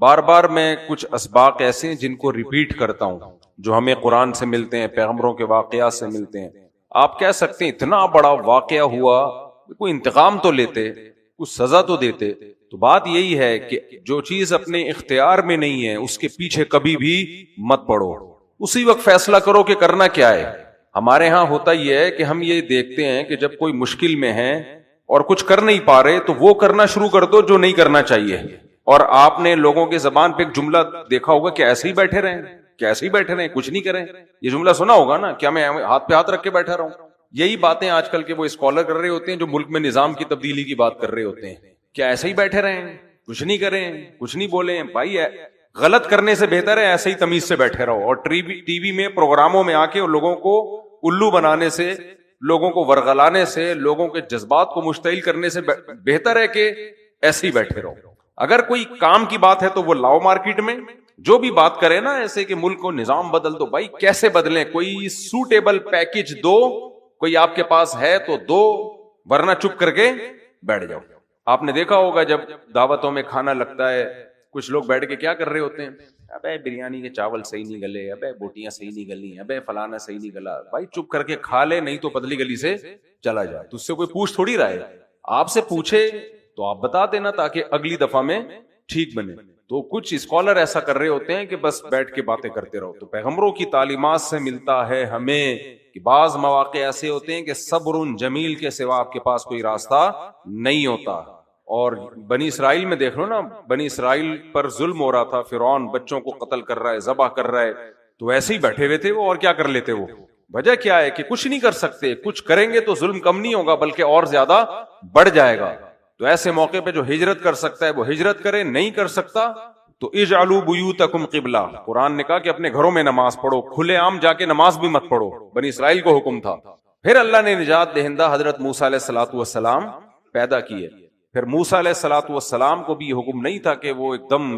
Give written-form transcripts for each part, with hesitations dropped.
بار بار میں کچھ اسباق ایسے ہیں جن کو ریپیٹ کرتا ہوں، جو ہمیں قرآن سے ملتے ہیں، پیغمبروں کے واقعات سے ملتے ہیں. آپ کہہ سکتے ہیں اتنا بڑا واقعہ ہوا، کوئی انتقام تو لیتے، کچھ سزا تو دیتے. تو بات یہی ہے کہ جو چیز اپنے اختیار میں نہیں ہے اس کے پیچھے کبھی بھی مت پڑو، اسی وقت فیصلہ کرو کہ کرنا کیا ہے. ہمارے ہاں ہوتا یہ ہے کہ ہم یہ دیکھتے ہیں کہ جب کوئی مشکل میں ہے اور کچھ کر نہیں پا رہے تو وہ کرنا شروع کر دو جو نہیں کرنا چاہیے. اور آپ نے لوگوں کے زبان پہ ایک جملہ دیکھا ہوگا کہ ایسے ہی بیٹھے رہیں، کہ ایسے ہی بیٹھے رہیں، کچھ نہیں کریں. یہ جملہ سنا ہوگا نا، کیا میں ہاتھ پہ ہاتھ رکھ کے بیٹھا رہا ہوں. یہی باتیں آج کل کے وہ اسکالر کر رہے ہوتے ہیں جو ملک میں نظام کی تبدیلی کی بات کر رہے ہوتے ہیں. کیا ایسے ہی بیٹھے رہیں، کچھ نہیں کریں، کچھ نہیں بولیں؟ بھائی غلط کرنے سے بہتر ہے ایسے ہی تمیز سے بیٹھے رہو. اور ٹی وی میں پروگراموں میں آ کے لوگوں کو الو بنانے سے، لوگوں کو ورغلانے سے، لوگوں کے جذبات کو مشتعل کرنے سے بہتر ہے کہ ایسے ہی بیٹھے رہو. اگر کوئی کام کی بات ہے تو وہ لاؤ مارکیٹ میں. جو بھی بات کرے نا ایسے کہ ملک کو نظام بدل دو، بھائی کیسے بدلیں؟ کوئی سوٹیبل پیکج دو، کوئی آپ کے پاس ہے تو دو، ورنہ چپ کر کے بیٹھ جاؤ. آپ نے دیکھا ہوگا جب دعوتوں میں کھانا لگتا ہے، کچھ لوگ بیٹھ کے کیا کر رہے ہوتے ہیں؟ ابے بریانی کے چاول صحیح نہیں گلے، ابے بوٹیاں صحیح نہیں گلی، ابے فلانا صحیح نہیں گلا. بھائی چپ کر کے کھا لے، نہیں تو پتلی گلی سے چلا جائے. تو اس سے کوئی پوچھ تھوڑی رہا ہے. آپ سے پوچھے تو آپ بتا دینا تاکہ اگلی دفعہ میں ٹھیک بنے. تو کچھ اسکالر ایسا کر رہے ہوتے ہیں کہ بس بیٹھ کے باتیں کرتے رہو. تو پیغمبروں کی تعلیمات سے ملتا ہے ہمیں کہ بعض مواقع ایسے ہوتے ہیں کہ صبر جمیل کے سوا آپ کے پاس کوئی راستہ نہیں ہوتا. اور بنی اسرائیل میں دیکھ لو نا، بنی اسرائیل پر ظلم ہو رہا تھا، فرعون بچوں کو قتل کر رہا ہے، ذبح کر رہا ہے، تو ایسے ہی بیٹھے ہوئے تھے وہ. اور کیا کر لیتے وہ؟ وجہ کیا ہے کہ کچھ نہیں کر سکتے. کچھ کریں گے تو ظلم کم نہیں ہوگا بلکہ اور زیادہ بڑھ جائے گا. تو ایسے موقع پہ جو ہجرت کر سکتا ہے وہ ہجرت کرے، نہیں کر سکتا تو اجعلوا بیوتکم قبلہ. قرآن نے کہا کہ اپنے گھروں میں نماز پڑھو، کھلے عام جا کے نماز بھی مت پڑھو. بنی اسرائیل کو حکم تھا. پھر اللہ نے نجات دہندہ حضرت موسیٰ علیہ الصلوۃ والسلام پیدا کیے. پھر موسیٰ علیہ الصلوۃ والسلام کو بھی یہ حکم نہیں تھا کہ وہ ایک دم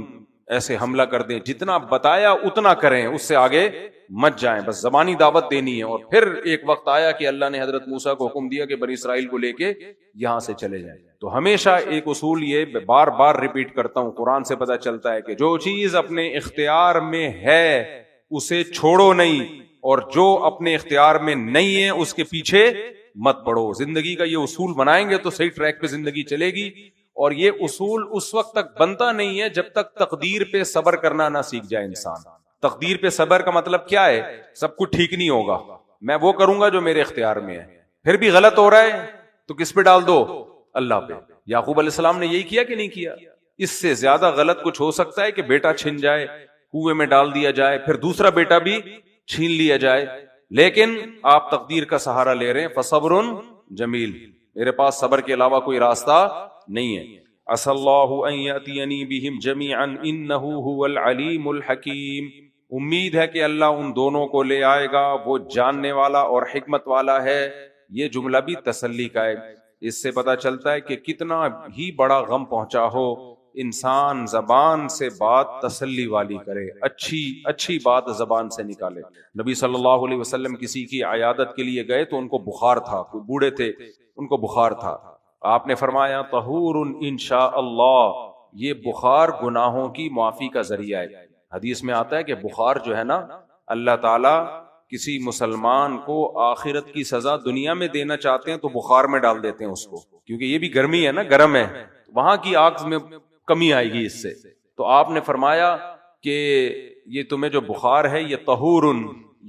ایسے حملہ کر دیں. جتنا بتایا اتنا کریں، اس سے آگے مت جائیں، بس زبانی دعوت دینی ہے. اور پھر ایک وقت آیا کہ اللہ نے حضرت موسیٰ کو حکم دیا کہ بنی اسرائیل کو لے کے یہاں سے چلے جائیں. تو ہمیشہ ایک اصول یہ بار بار ریپیٹ کرتا ہوں، قرآن سے پتہ چلتا ہے کہ جو چیز اپنے اختیار میں ہے اسے چھوڑو نہیں، اور جو اپنے اختیار میں نہیں ہے اس کے پیچھے مت پڑو. زندگی کا یہ اصول بنائیں گے تو صحیح ٹریک پہ زندگی چلے گی. اور یہ اصول اس وقت تک بنتا نہیں ہے جب تک تقدیر پہ صبر کرنا نہ سیکھ جائے انسان. تقدیر پہ صبر کا مطلب کیا ہے؟ سب کچھ ٹھیک نہیں ہوگا، میں وہ کروں گا جو میرے اختیار میں ہے. پھر بھی غلط ہو رہا ہے تو کس پہ ڈال دو؟ اللہ پہ. یعقوب علیہ السلام نے یہی کیا کہ نہیں کیا؟ اس سے زیادہ غلط کچھ ہو سکتا ہے کہ بیٹا چھن جائے، کنویں میں ڈال دیا جائے، پھر دوسرا بیٹا بھی چھین لیا جائے. لیکن آپ تقدیر کا سہارا لے رہے ہیں. فصبر جمیل، میرے پاس صبر کے علاوہ کوئی راستہ نہیں ہے. عسى الله ان ياتيني بهم جميعا انه هو العليم الحكيم. امید ہے کہ اللہ ان دونوں کو لے آئے گا، وہ جاننے والا اور حکمت والا ہے. یہ جملہ بھی تسلی کا ہے. اس سے پتہ چلتا ہے کہ کتنا ہی بڑا غم پہنچا ہو، انسان زبان سے بات تسلی والی کرے، اچھی بات زبان سے نکالے. نبی صلی اللہ علیہ وسلم کسی کی عیادت کے لیے گئے تو ان کو بخار تھا، کوئی بوڑھے تھے ان کو بخار تھا. آپ نے فرمایا طہور انشاء اللہ، یہ بخار گناہوں کی معافی کا ذریعہ ہے. حدیث میں آتا ہے کہ بخار جو ہے نا، اللہ تعالیٰ کسی مسلمان کو آخرت کی سزا دنیا میں دینا چاہتے ہیں تو بخار میں ڈال دیتے ہیں اس کو، کیونکہ یہ بھی گرمی ہے نا، گرم ہے، وہاں کی آگ میں کمی آئے گی اس سے. تو آپ نے فرمایا کہ یہ تمہیں جو بخار ہے یہ طہور،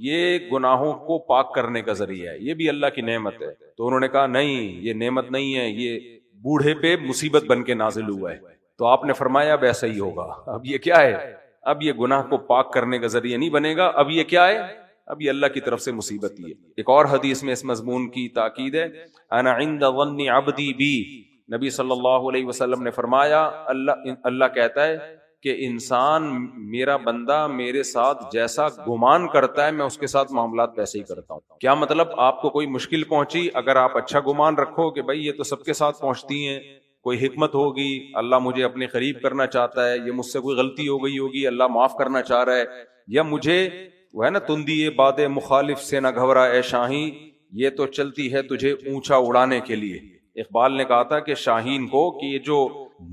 یہ گناہوں کو پاک کرنے کا ذریعہ ہے، یہ بھی اللہ کی نعمت ہے. تو انہوں نے کہا نہیں، یہ نعمت نہیں ہے، یہ بوڑھے پہ مصیبت بن کے نازل ہوا ہے. تو آپ نے فرمایا اب ایسا ہی ہوگا. اب یہ کیا ہے؟ اب یہ گناہ کو پاک کرنے کا ذریعہ نہیں بنے گا. اب یہ کیا ہے؟ اب یہ اللہ کی طرف سے مصیبت ہی ہے. ایک اور حدیث میں اس مضمون کی تاکید ہے، انا عند ظن عبدی بی. نبی صلی اللہ علیہ وسلم نے فرمایا اللہ کہتا ہے کہ انسان، میرا بندہ میرے ساتھ جیسا گمان کرتا ہے میں اس کے ساتھ معاملات ویسے ہی کرتا ہوں. کیا مطلب؟ آپ کو کوئی مشکل پہنچی، اگر آپ اچھا گمان رکھو کہ بھائی یہ تو سب کے ساتھ پہنچتی ہیں، کوئی حکمت ہوگی، اللہ مجھے اپنے قریب کرنا چاہتا ہے، یہ مجھ سے کوئی غلطی ہو گئی ہوگی، اللہ معاف کرنا چاہ رہا ہے، یا مجھے وہ ہے نا تندی باد مخالف سے نہ گھبرا اے شاہین، یہ تو چلتی ہے تجھے اونچا اڑانے کے لیے. اقبال نے کہا تھا کہ شاہین کو، کہ یہ جو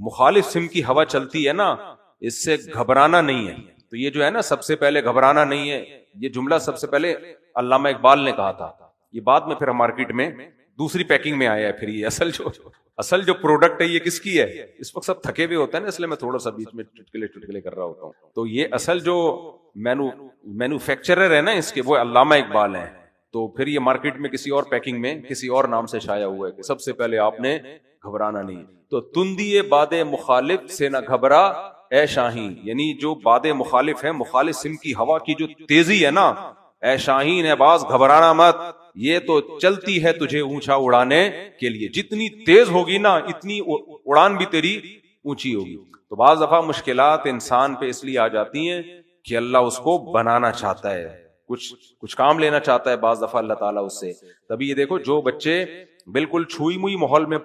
مخالف سم کی ہوا چلتی ہے نا، اس سے گھبرانا نہیں ہے. تو یہ جو ہے نا سب سے پہلے گھبرانا نہیں ہے، یہ جملہ سب سے پہلے علامہ اقبال نے کہا تھا. یہ بعد میں پھر مارکیٹ میں دوسری پیکنگ میں آیا ہے. پھر یہ اصل جو پروڈکٹ ہے یہ کس کی ہے؟ اس وقت سب تھکے ہوئے ہوتے ہیں نا، اس لیے میں تھوڑا سا بیچ میں چٹکلے کر رہا ہوتا ہوں. تو یہ اصل جو مینوفیکچرر ہے نا اس کے، وہ علامہ اقبال ہیں. تو پھر یہ مارکیٹ میں کسی اور پیکنگ میں کسی اور نام سے شائع ہوا ہے کہ سب سے پہلے آپ نے گھبرانا نہیں. تو تندی باد مخالف سے نہ گھبرا اے شاہین، یعنی جو باد مخالف ہے، مخالف سم کی ہوا کی جو تیزی ہے نا، اے شاہین ہے باز گھبرانا مت، یہ تو چلتی ہے تجھے اونچا اڑانے کے لیے. جتنی تیز ہوگی نا اتنی اڑان بھی تیری اونچی ہوگی. تو بعض دفعہ مشکلات انسان پہ اس لیے آ جاتی ہیں کہ اللہ اس کو بنانا چاہتا ہے، کچھ کام لینا چاہتا ہے بعض دفعہ اللہ تعالیٰ اس سے. تبھی یہ دیکھو جو بچے بالکل چھوئی موئی ماحول میں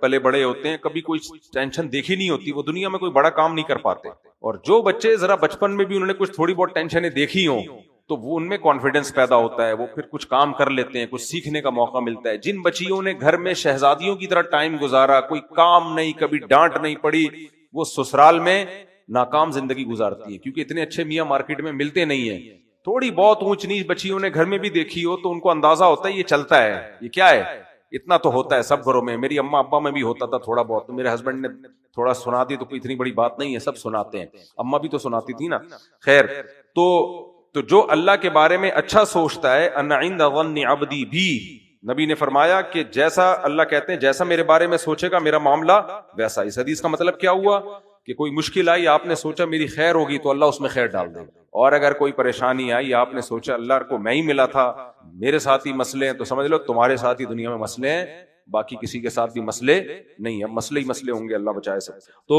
پلے بڑے ہوتے ہیں، کبھی کوئی ٹینشن دیکھی نہیں ہوتی، وہ دنیا میں کوئی بڑا کام نہیں کر پاتے. اور جو بچے ذرا بچپن میں بھی انہوں نے کچھ تھوڑی بہت ٹینشنیں دیکھی ہوں تو وہ ان میں کانفیڈنس پیدا ہوتا ہے، وہ پھر کچھ کام کر لیتے ہیں، کچھ سیکھنے کا موقع ملتا ہے. جن بچیوں نے گھر میں شہزادیوں کی طرح ٹائم گزارا، کوئی کام نہیں، کبھی ڈانٹ نہیں پڑی، وہ سسرال میں ناکام زندگی گزارتی ہے، کیونکہ اتنے اچھے میاں مارکیٹ میں ملتے نہیں ہیں. تھوڑی بہت اونچ نیچ بچیوں نے گھر میں بھی دیکھی ہو تو ان کو اندازہ ہوتا ہے یہ چلتا ہے، یہ کیا ہے، اتنا تو ہوتا ہے سب گھروں میں. میری اماں ابا میں بھی ہوتا تھا تھوڑا بہت، تو میرے ہسبینڈ نے تھوڑا سنا دی تو کوئی اتنی بڑی بات نہیں ہے، سب سناتے ہیں. اماں بھی تو سناتی تھی نا. خیر، تو جو اللہ کے بارے میں اچھا سوچتا ہے، ان عند ظن عبدی بھی، نبی نے فرمایا کہ جیسا اللہ کہتے ہیں جیسا میرے بارے میں سوچے گا میرا معاملہ ویسا. اس حدیث کا مطلب کیا ہوا کہ کوئی مشکل آئی، آپ نے سوچا میری خیر ہوگی تو اللہ اس میں خیر ڈال دے گا. اور اگر کوئی پریشانی آئی، آپ نے سوچا اللہ کو میں ہی ملا تھا، میرے ساتھ ہی مسئلے ہیں، تو سمجھ لو تمہارے ساتھ ہی دنیا میں مسئلے ہیں، باقی کسی کے ساتھ بھی مسئلے نہیں ہیں. مسئلے ہی مسئلے ہوں گے، اللہ بچائے سب. تو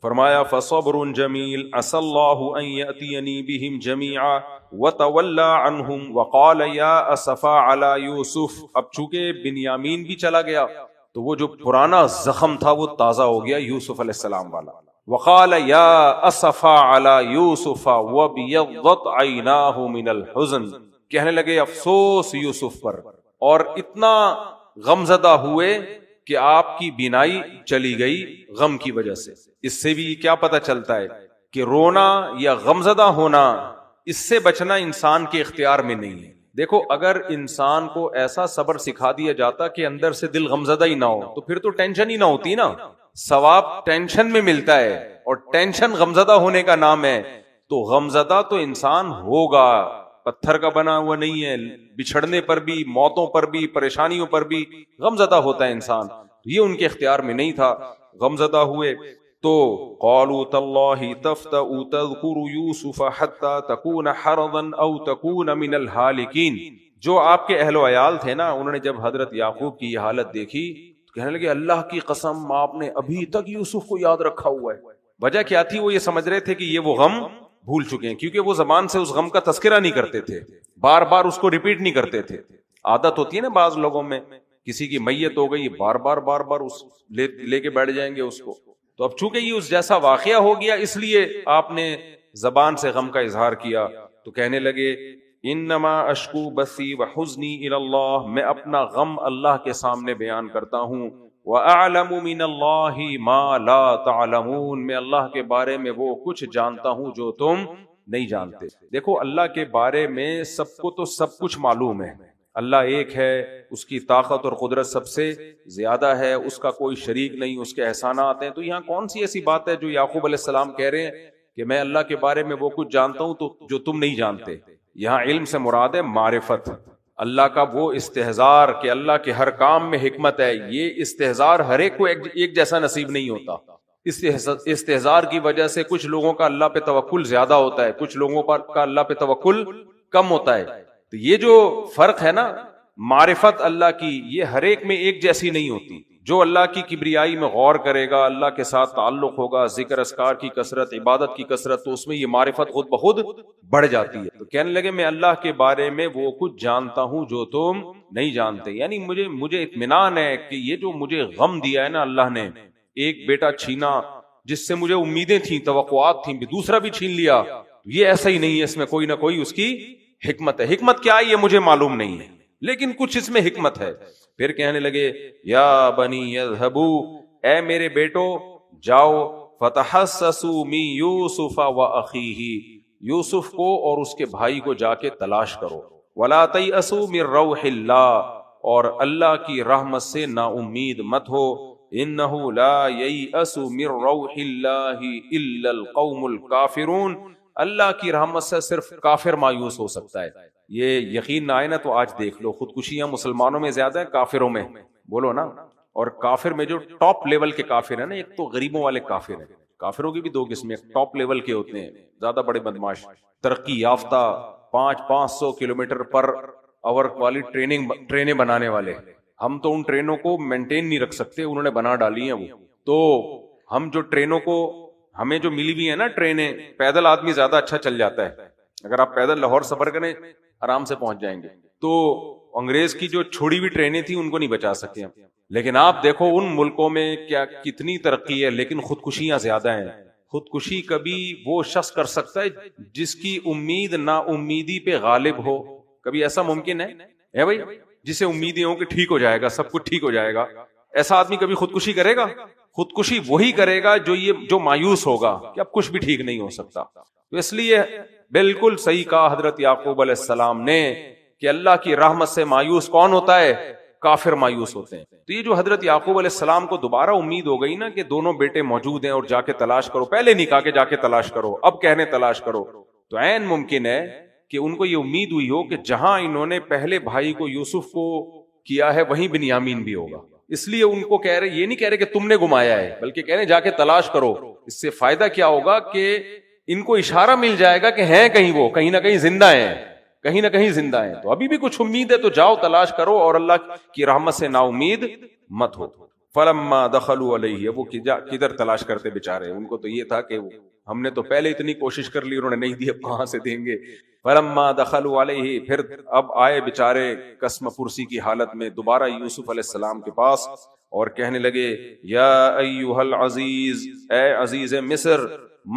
فرمایا فصبر جمیل عسى الله ان ياتيني بهم جميعا وتولى عنهم وقال يا اسفا على يوسف. اب چونکہ بنیامین بھی چلا گیا تو وہ جو پرانا زخم تھا وہ تازہ ہو گیا یوسف علیہ السلام والا. وقال یا اسفا علی یوسف وابیضت عیناہ من الحزن، کہنے لگے افسوس یوسف پر، اور اتنا غمزدہ ہوئے کہ آپ کی بینائی چلی گئی غم کی وجہ سے. اس سے بھی کیا پتہ چلتا ہے کہ رونا یا غمزدہ ہونا، اس سے بچنا انسان کے اختیار میں نہیں ہے. دیکھو اگر انسان کو ایسا صبر سکھا دیا جاتا کہ اندر سے دل غمزدہ ہی نہ ہو تو پھر تو ٹینشن ہی نہ ہوتی نا. ثواب ٹینشن میں ملتا ہے اور ٹینشن غمزدہ ہونے کا نام ہے. تو غمزدہ تو انسان ہوگا، پتھر کا بنا ہوا نہیں ہے. بچھڑنے پر بھی، موتوں پر بھی، پریشانیوں پر بھی غمزدہ ہوتا ہے انسان. یہ ان کے اختیار میں نہیں تھا، غمزدہ ہوئے. تو قالوا تاللہ تفتأ تذکر یوسف حتی تکون حرضا او تکون من الہالکین. جو آپ کے اہل و عیال تھے نا، انہوں نے جب حضرت یعقوب کی یہ حالت دیکھی تو کہنے لگے اللہ کی قسم آپ نے ابھی تک یوسف کو یاد رکھا ہوا ہے. وجہ کیا تھی؟ وہ یہ سمجھ رہے تھے کہ یہ وہ غم بھول چکے ہیں، کیونکہ وہ زبان سے اس غم کا تذکرہ نہیں کرتے تھے، بار بار اس کو ریپیٹ نہیں کرتے تھے. عادت ہوتی ہے نا بعض لوگوں میں، کسی کی میت ہو گئی بار بار اس لے کے بیٹھ جائیں گے اس کو. تو اب چونکہ یہ اس جیسا واقعہ ہو گیا اس لیے آپ نے زبان سے غم کا اظہار کیا. تو کہنے لگے انما اشکو بثی وحزنی الی اللہ، میں اپنا غم اللہ کے سامنے بیان کرتا ہوں. وَأَعْلَمُ مِنَ اللَّهِ مَا لَا تَعْلَمُونَ، میں اللہ کے بارے میں وہ کچھ جانتا ہوں جو تم نہیں جانتے. دیکھو اللہ کے بارے میں سب کو تو سب کچھ معلوم ہے. اللہ ایک ہے، اس کی طاقت اور قدرت سب سے زیادہ ہے، اس کا کوئی شریک نہیں، اس کے احسانات ہیں. تو یہاں کون سی ایسی بات ہے جو یعقوب علیہ السلام کہہ رہے ہیں کہ میں اللہ کے بارے میں وہ کچھ جانتا ہوں تو جو تم نہیں جانتے. یہاں علم سے مراد ہے معرفت، اللہ کا وہ استحضار کہ اللہ کے ہر کام میں حکمت ہے. یہ استحضار ہر ایک کو ایک جیسا نصیب نہیں ہوتا. استحضار کی وجہ سے کچھ لوگوں کا اللہ پہ توکل زیادہ ہوتا ہے، کچھ لوگوں کا اللہ پہ توکل کم ہوتا ہے. تو یہ جو فرق ہے نا معرفت اللہ کی، یہ ہر ایک میں ایک جیسی نہیں ہوتی. جو اللہ کی کبریائی میں غور کرے گا، اللہ کے ساتھ تعلق ہوگا، ذکر اذکار کی کثرت، عبادت کی کثرت، تو اس میں یہ معرفت خود بخود بڑھ جاتی ہے. تو کہنے لگے میں اللہ کے بارے میں وہ کچھ جانتا ہوں جو تم نہیں جانتے. یعنی مجھے اطمینان ہے کہ یہ جو مجھے غم دیا ہے نا اللہ نے، ایک بیٹا چھینا جس سے مجھے امیدیں تھیں، توقعات تھیں، دوسرا بھی چھین لیا، یہ ایسا ہی نہیں ہے، اس میں کوئی نہ کوئی اس کی حکمت ہے. حکمت کیا ہے یہ مجھے معلوم نہیں ہے، لیکن کچھ اس میں حکمت ہے. پھر کہنے لگے یا بنی یذہبوا، اے میرے بیٹو جاؤ فتحسسوا من یوسف واخیہ، یوسف کو اور اس کے بھائی کو جا کے تلاش کرو، ولا تیأسوا من روح اللہ، اور اللہ کی رحمت سے نا امید مت ہو، انہ لا ییأس من روح اللہ الا القوم الکافرون، اللہ کی رحمت سے صرف کافر مایوس ہو سکتا ہے۔ یہ یقین نہ آئے نا تو آج دیکھ لو، خودکشیاں مسلمانوں میں زیادہ ہیں کافروں میں، بولو نا۔ اور کافر میں جو ٹاپ لیول کے کافر ہیں نا، ایک تو غریبوں والے کافر ہیں، کافروں کی بھی دو قسمیں، ایک ٹاپ لیول کے ہوتے ہیں زیادہ بڑے بدماش، ترقی یافتہ 500 کلومیٹر پر اور والی ٹرینیں بنانے والے، ہم تو ان ٹرینوں کو مینٹین نہیں رکھ سکتے، انہوں نے بنا ڈالی ہیں وہ، تو ہم جو ٹرینوں کو ہمیں جو ملی ہوئی ہے نا ٹرینیں، پیدل آدمی زیادہ اچھا چل جاتا ہے، اگر آپ پیدل لاہور سفر کریں آرام سے پہنچ جائیں گے، تو انگریز کی جو چھوڑی ہوئی ٹرینیں تھیں ان کو نہیں بچا سکے ہم۔ لیکن آپ دیکھو ان ملکوں میں کیا کتنی ترقی ہے، لیکن خودکشیاں زیادہ ہیں۔ خودکشی کبھی وہ شخص کر سکتا ہے جس کی امید نا امیدی پہ غالب ہو، کبھی ایسا ممکن ہے بھائی، جسے امیدیں ہوں کہ ٹھیک ہو جائے گا، سب کچھ ٹھیک ہو جائے گا، ایسا آدمی کبھی خودکشی کرے گا؟ خودکشی وہی کرے گا جو مایوس ہوگا کہ اب کچھ بھی ٹھیک نہیں ہو سکتا۔ تو اس لیے بالکل صحیح کہا حضرت یعقوب علیہ السلام نے کہ اللہ کی رحمت سے مایوس کون ہوتا ہے؟ کافر مایوس ہوتے ہیں۔ تو یہ جو حضرت یعقوب علیہ السلام کو دوبارہ امید ہو گئی نا کہ دونوں بیٹے موجود ہیں اور جا کے تلاش کرو، پہلے نہیں کہا کہ جا کے تلاش کرو، اب کہنے تلاش کرو، تو عین ممکن ہے کہ ان کو یہ امید ہوئی ہو کہ جہاں انہوں نے پہلے بھائی کو یوسف کو کیا ہے وہیں بنیامین بھی ہوگا، اس لیے ان کو کہہ رہے، یہ نہیں کہہ رہے کہ تم نے گمایا ہے، بلکہ کہہ رہے جا کے تلاش کرو۔ اس سے فائدہ کیا ہوگا کہ ان کو اشارہ مل جائے گا کہ ہیں کہیں، وہ کہیں نہ کہیں زندہ ہیں، کہیں نہ کہیں زندہ ہیں، تو ابھی بھی کچھ امید ہے تو جاؤ تلاش کرو اور اللہ کی رحمت سے نا امید مت ہو۔ فلما دخلوا علیہ، وہ کدھر تلاش کرتے بیچارے، ان کو تو یہ تھا کہ ہم نے تو پہلے اتنی کوشش کر لی، انہوں نے نہیں دی، اب کہاں سے دیں گے۔ فلما دخلوا علیہ، پھر اب آئے بیچارے قسم پرسی کی حالت میں دوبارہ یوسف علیہ السلام کے پاس اور کہنے لگے یا ایھا العزیز، اے عزیز مصر،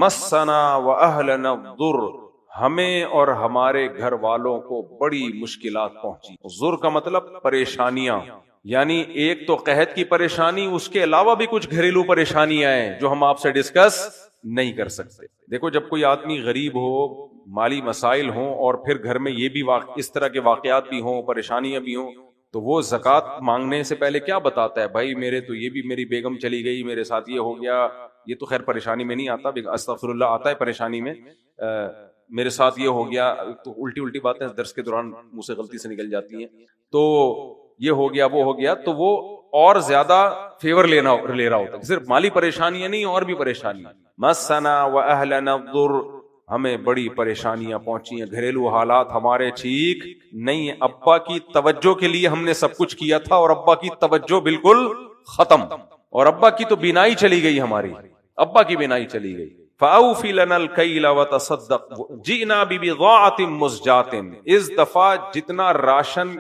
مسنا واہلنا الضر، ہمیں اور ہمارے گھر والوں کو بڑی مشکلات پہنچی۔ ضر کا مطلب پریشانیاں، یعنی ایک تو قحط کی پریشانی، اس کے علاوہ بھی کچھ گھریلو پریشانیاں ہیں جو ہم آپ سے ڈسکس نہیں کر سکتے۔ دیکھو جب کوئی آدمی غریب ہو، مالی مسائل ہوں، اور پھر گھر میں یہ بھی اس طرح کے واقعات بھی ہوں، پریشانیاں بھی ہوں، تو وہ زکوٰۃ مانگنے سے پہلے کیا بتاتا ہے؟ بھائی میرے تو یہ بھی، میری بیگم چلی گئی، میرے ساتھ یہ ہو گیا، یہ تو خیر پریشانی میں نہیں آتا، استغفر اللہ آتا ہے پریشانی میں، میرے ساتھ یہ ہو گیا، تو الٹی باتیں درس کے دوران منہ سے غلطی سے نکل جاتی ہیں، تو یہ ہو گیا وہ ہو گیا، تو وہ اور زیادہ فیور لے رہا ہوتا ہے، صرف مالی پریشانیاں نہیں اور بھی پریشانیاں۔ مسنا واہلنا الضر، ہمیں بڑی پریشانیاں پہنچی ہیں، گھریلو حالات ہمارے ٹھیک نہیں ہیں، ابا کی توجہ کے لیے ہم نے سب کچھ کیا تھا اور ابا کی توجہ بالکل ختم، اور ابا کی تو بینائی چلی گئی، ہماری ابا کی بینائی چلی گئی۔ فَأَوْفِ لَنَا الْكَيْلَ وَتَصَدَّقْ جِئْنَا بِبِضَاعَةٍ مُزْجَاةٍ، اس دفعہ جتنا راشن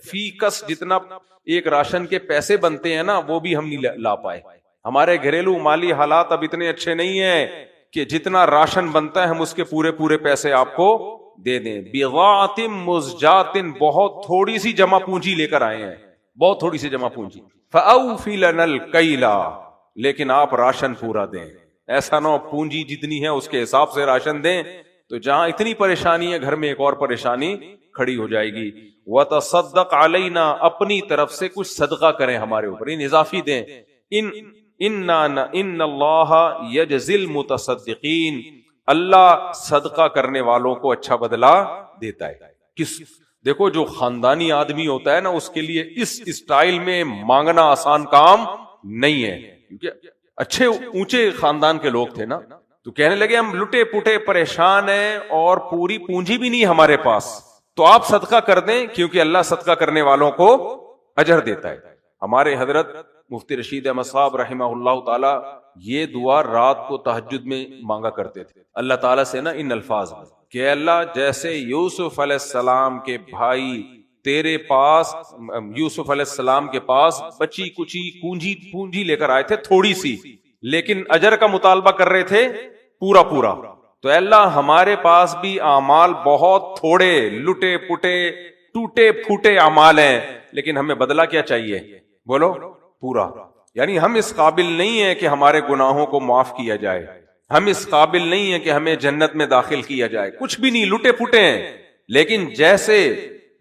فی کس، جتنا ایک راشن کے پیسے بنتے ہیں نا، وہ بھی ہم نہیں لا پائے، ہمارے گھریلو مالی حالات اب اتنے اچھے نہیں ہیں کہ جتنا راشن بنتا ہے ہم اس کے پورے پیسے آپ کو دے دیں۔ بِضَاعَةٍ مُزْجَاةٍ، بہت تھوڑی سی جمع پونجی لے کر آئے ہیں، بہت تھوڑی سی جمع پونجی۔ فَأَوْفِ لَنَا الْكَيْلَ، لیکن آپ راشن پورا دیں، ایسا نہ ہو پونجی جتنی ہے اس کے حساب سے راشن دیں، تو جہاں اتنی پریشانی ہے گھر میں ایک اور پریشانی کھڑی ہو جائے گی۔ وَتَصَدَّقْ عَلَيْنَا، اپنی طرف سے کچھ صدقہ کریں ہمارے اوپر، ان اضافی دیں۔ ان اللہ یجزی المتصدقین، اللہ صدقہ کرنے والوں کو اچھا بدلہ دیتا ہے۔ دیکھو جو خاندانی آدمی ہوتا ہے نا، اس کے لیے اس اسٹائل میں مانگنا آسان کام نہیں ہے، کیونکہ اچھے اونچے خاندان کے لوگ تھے نا، تو کہنے لگے ہم لٹے پٹے پریشان ہیں اور پوری پونجی بھی نہیں ہمارے پاس، تو آپ صدقہ کر دیں، کیونکہ اللہ صدقہ کرنے والوں کو اجر دیتا ہے۔ ہمارے حضرت مفتی رشید احمد صاحب رحمہ اللہ تعالی یہ دعا رات کو تہجد میں مانگا کرتے تھے اللہ تعالیٰ سے نا، ان الفاظ میں کہ اللہ جیسے یوسف علیہ السلام کے بھائی تیرے پاس، یوسف علیہ السلام کے پاس بچی کچی پونجی لے کر آئے تھے تھوڑی سی، لیکن اجر کا مطالبہ کر رہے تھے پورا، تو اللہ ہمارے پاس بھی اعمال بہت تھوڑے، لٹے پٹے ٹوٹے پھوٹے اعمال ہیں، لیکن ہمیں بدلہ کیا چاہیے؟ بولو پورا۔ یعنی ہم اس قابل نہیں ہیں کہ ہمارے گناہوں کو معاف کیا جائے، ہم اس قابل نہیں ہیں کہ ہمیں جنت میں داخل کیا جائے، کچھ بھی نہیں، لٹے پھٹے ہیں. لیکن جیسے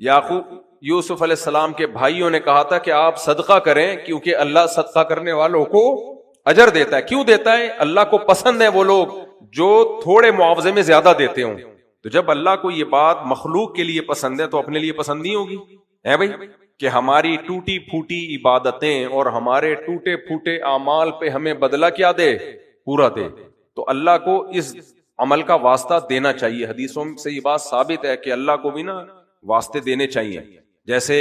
یعقوب یوسف علیہ السلام کے بھائیوں نے کہا تھا کہ آپ صدقہ کریں کیونکہ اللہ صدقہ کرنے والوں کو اجر دیتا ہے. کیوں دیتا ہے؟ اللہ کو پسند ہے وہ لوگ جو تھوڑے معاوضے میں زیادہ دیتے ہوں. تو جب اللہ کو یہ بات مخلوق کے لیے پسند ہے تو اپنے لیے پسند نہیں ہوگی ہے بھائی کہ ہماری ٹوٹی پھوٹی عبادتیں اور ہمارے ٹوٹے پھوٹے اعمال پہ ہمیں بدلہ کیا دے؟ پورا دے. تو اللہ کو اس عمل کا واسطہ دینا چاہیے. حدیثوں سے یہ بات ثابت ہے کہ اللہ کو بھی نا واسطے دینے چاہیے. جیسے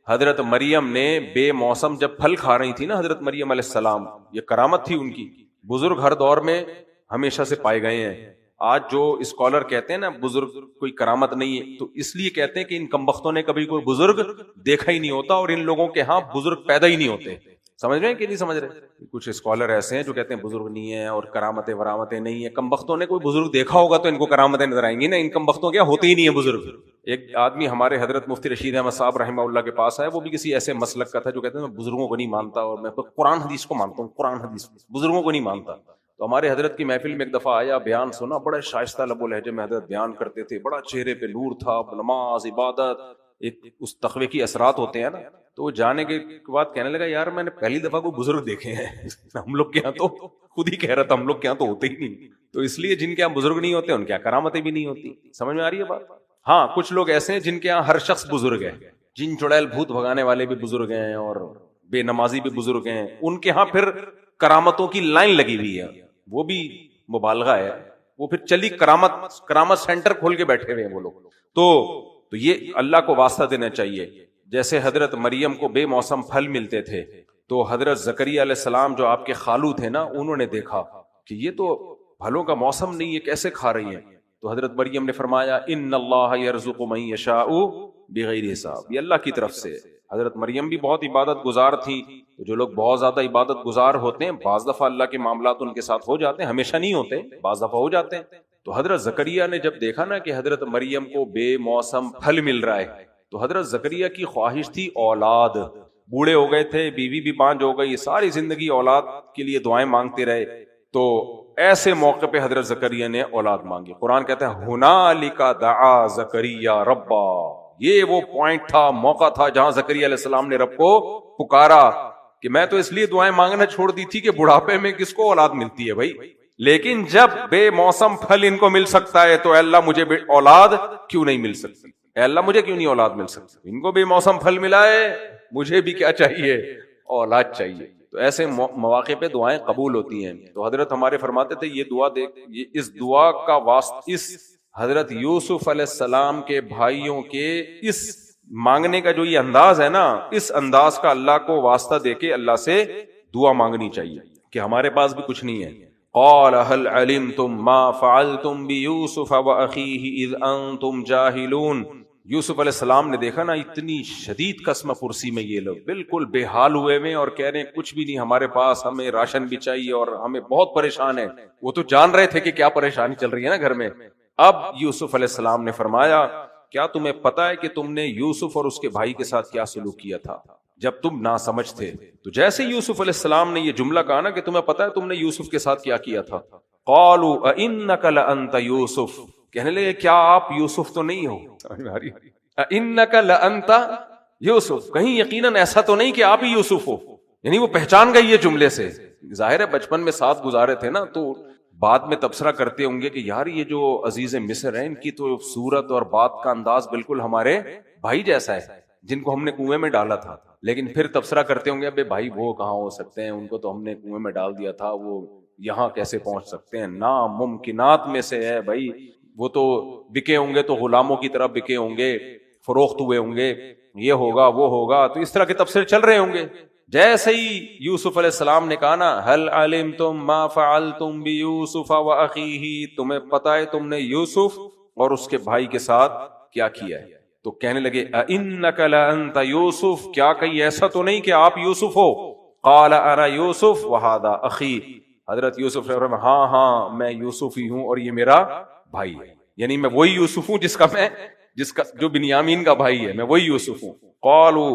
حضرت مریم نے بے موسم جب پھل کھا رہی تھی نا حضرت مریم علیہ السلام، یہ کرامت تھی ان کی. بزرگ ہر دور میں ہمیشہ سے پائے گئے ہیں. آج جو اسکالر کہتے ہیں نا بزرگ کوئی کرامت نہیں ہے، تو اس لیے کہتے ہیں کہ ان کمبختوں نے کبھی کوئی بزرگ دیکھا ہی نہیں ہوتا اور ان لوگوں کے ہاں بزرگ پیدا ہی نہیں ہوتے. سمجھ رہے ہیں کہ نہیں سمجھ رہے؟ کچھ اسکالر ایسے ہیں جو کہتے ہیں بزرگ نہیں ہے اور کرامتیں ورامتیں نہیں ہیں. کمبختوں نے کوئی بزرگ دیکھا ہوگا تو ان کو کرامتیں نظر آئیں گی نا. ان کمبختوں کیا ہوتے ہی نہیں ہے بزرگ. ایک آدمی ہمارے حضرت مفتی رشید احمد صاحب رحمہ اللہ کے پاس آئے، وہ بھی کسی ایسے مسلک کا تھا جو کہتے ہیں میں بزرگوں کو نہیں مانتا اور میں قرآن حدیث کو مانتا ہوں، قرآن حدیث بزرگوں کو نہیں مانتا. تو ہمارے حضرت کی محفل میں ایک دفعہ آیا، بیان سنا، بڑے شائستہ لب و لہجے میں حضرت بیان کرتے تھے، بڑا چہرے پہ نور تھا، نماز عبادت ایک اس تقوی کی اثرات ہوتے ہیں نا. تو وہ جانے کے بعد کہنے لگا یار میں نے پہلی دفعہ کوئی بزرگ دیکھے ہیں. ہم لوگ کے یہاں تو خود ہی کہہ رہا تھا ہم لوگ کے یہاں تو ہوتے ہی نہیں. تو اس لیے جن کے یہاں بزرگ نہیں ہوتے ان کے یہاں کرامتیں بھی نہیں ہوتی. سمجھ میں آ رہی ہے بات؟ ہاں کچھ لوگ ایسے ہیں جن کے یہاں ہر شخص بزرگ ہے، جن چڑیل بھوت بھگانے والے بھی بزرگ ہیں اور بے نمازی بھی بزرگ ہیں. ان کے ہاں پھر کرامتوں کی لائن لگی ہوئی ہے، وہ بھی مبالغہ ہے، وہ پھر چلی کرامت سینٹر کھول کے بیٹھے ہوئے ہیں وہ لوگ. تو یہ اللہ کو واسطہ دینا چاہیے. جیسے حضرت مریم کو بے موسم پھل ملتے تھے تو حضرت زکریا علیہ السلام جو آپ کے خالو تھے نا، انہوں نے دیکھا کہ یہ تو پھلوں کا موسم نہیں، یہ کیسے کھا رہی ہیں. تو حضرت مریم نے فرمایا ان اللہ یرزق من یشاء بغیر حساب، یہ اللہ کی طرف سے. حضرت مریم بھی بہت عبادت گزار تھی. تو جو لوگ بہت زیادہ عبادت گزار ہوتے ہیں بعض دفعہ اللہ کے معاملات ان کے ساتھ ہو جاتے ہیں، ہمیشہ نہیں ہوتے، بعض دفعہ ہو جاتے ہیں. تو حضرت زکریا نے جب دیکھا نا کہ حضرت مریم کو بے موسم پھل مل رہا ہے تو حضرت زکریا کی خواہش تھی اولاد. بوڑھے ہو گئے تھے، بیوی بھی بانجھ ہو گئی، ساری زندگی اولاد کے لیے دعائیں مانگتے رہے. تو ایسے موقع پہ حضرت زکریا نے اولاد مانگی. قرآن کہتا ہے ہنالک دعا زکریا ربا، یہ وہ پوائنٹ تھا، موقع تھا جہاں زکریا علیہ السلام نے رب کو پکارا کہ میں تو اس لیے دعائیں مانگنا چھوڑ دی تھی کہ بڑھاپے میں کس کو اولاد ملتی ہے بھائی، لیکن جب بے موسم پھل ان کو مل سکتا ہے تو اے اللہ مجھے اولاد کیوں نہیں مل سکتی؟ اے اللہ مجھے کیوں نہیں اولاد مل سکتی؟ ان کو بے موسم پھل ملا ہے، مجھے بھی کیا چاہیے؟ اولاد چاہیے. تو ایسے مواقع پہ دعائیں قبول ہوتی ہیں. تو حضرت ہمارے فرماتے تھے یہ دعا دیکھ، اس دعا کا واسطہ اس حضرت یوسف علیہ السلام کے بھائیوں کے اس مانگنے کا جو یہ انداز ہے نا، اس انداز کا اللہ کو واسطہ دے کے اللہ سے دعا مانگنی چاہیے کہ ہمارے پاس بھی کچھ نہیں ہے. قال هل علمتم ما فعلتم بيوسف واخيه اذ انتم جاهلون. یوسف علیہ السلام نے دیکھا نا اتنی شدید قسم پرسی میں یہ لوگ بالکل بے حال ہوئے ہوئے اور کہہ رہے ہیں کچھ بھی نہیں ہمارے پاس، ہمیں راشن بھی چاہیے اور ہمیں بہت پریشان ہے. وہ تو جان رہے تھے کہ کیا پریشانی چل رہی ہے نا گھر میں. اب یوسف علیہ السلام نے فرمایا کیا تمہیں پتا ہے کہ تم نے یوسف اور اس کے بھائی کے ساتھ کیا سلوک کیا تھا جب تم ناسمجھ تھے؟ تو جیسے یوسف علیہ السلام نے یہ جملہ کہا نا کہ تمہیں پتا ہے تم نے یوسف کے ساتھ کیا کیا تھا، قالوا اانک لانت یوسف، کہنے لگے کیا آپ یوسف تو نہیں ہو؟ اانک لانت یوسف، کہیں یقیناً ایسا تو نہیں کہ آپ ہی یوسف ہو. یعنی وہ پہچان گئی یہ جملے سے. ظاہر ہے بچپن میں ساتھ گزارے تھے نا تو بعد میں تبصرہ کرتے ہوں گے کہ یار یہ جو عزیز مصر ہیں ان کی تو صورت اور بات کا انداز بالکل ہمارے بھائی جیسا ہے جن کو ہم نے کنویں میں ڈالا تھا. لیکن پھر تبصرہ کرتے ہوں گے ابے بھائی وہ کہاں ہو سکتے ہیں، ان کو تو ہم نے کنویں میں ڈال دیا تھا، وہ یہاں کیسے پہنچ سکتے ہیں؟ ناممکنات میں سے ہے بھائی. وہ تو بکے ہوں گے تو غلاموں کی طرح بکے ہوں گے، فروخت ہوئے ہوں گے، یہ ہوگا وہ ہوگا. تو اس طرح کے تبصرے چل رہے ہوں گے. جیسے ہی یوسف علیہ السلام نے کہا نا هل علمتم ما فعلتم بيوسف واخيه، تمہیں پتہ ہے تم نے یوسف اور اس کے بھائی کے ساتھ کیا کیا ہے؟ تو کہنے لگے انک لانت یوسف، کیا کہیں ایسا تو نہیں کہ آپ یوسف ہو؟ قال انا یوسف وهذا اخی، حضرت یوسف نے فرمایا ہاں ہاں میں یوسف ہی ہوں اور یہ میرا بھائی ہے. یعنی میں وہی یوسف ہوں جس کا جو بنیامین کا بھائی ہے، میں وہی یوسف ہوں. قالوا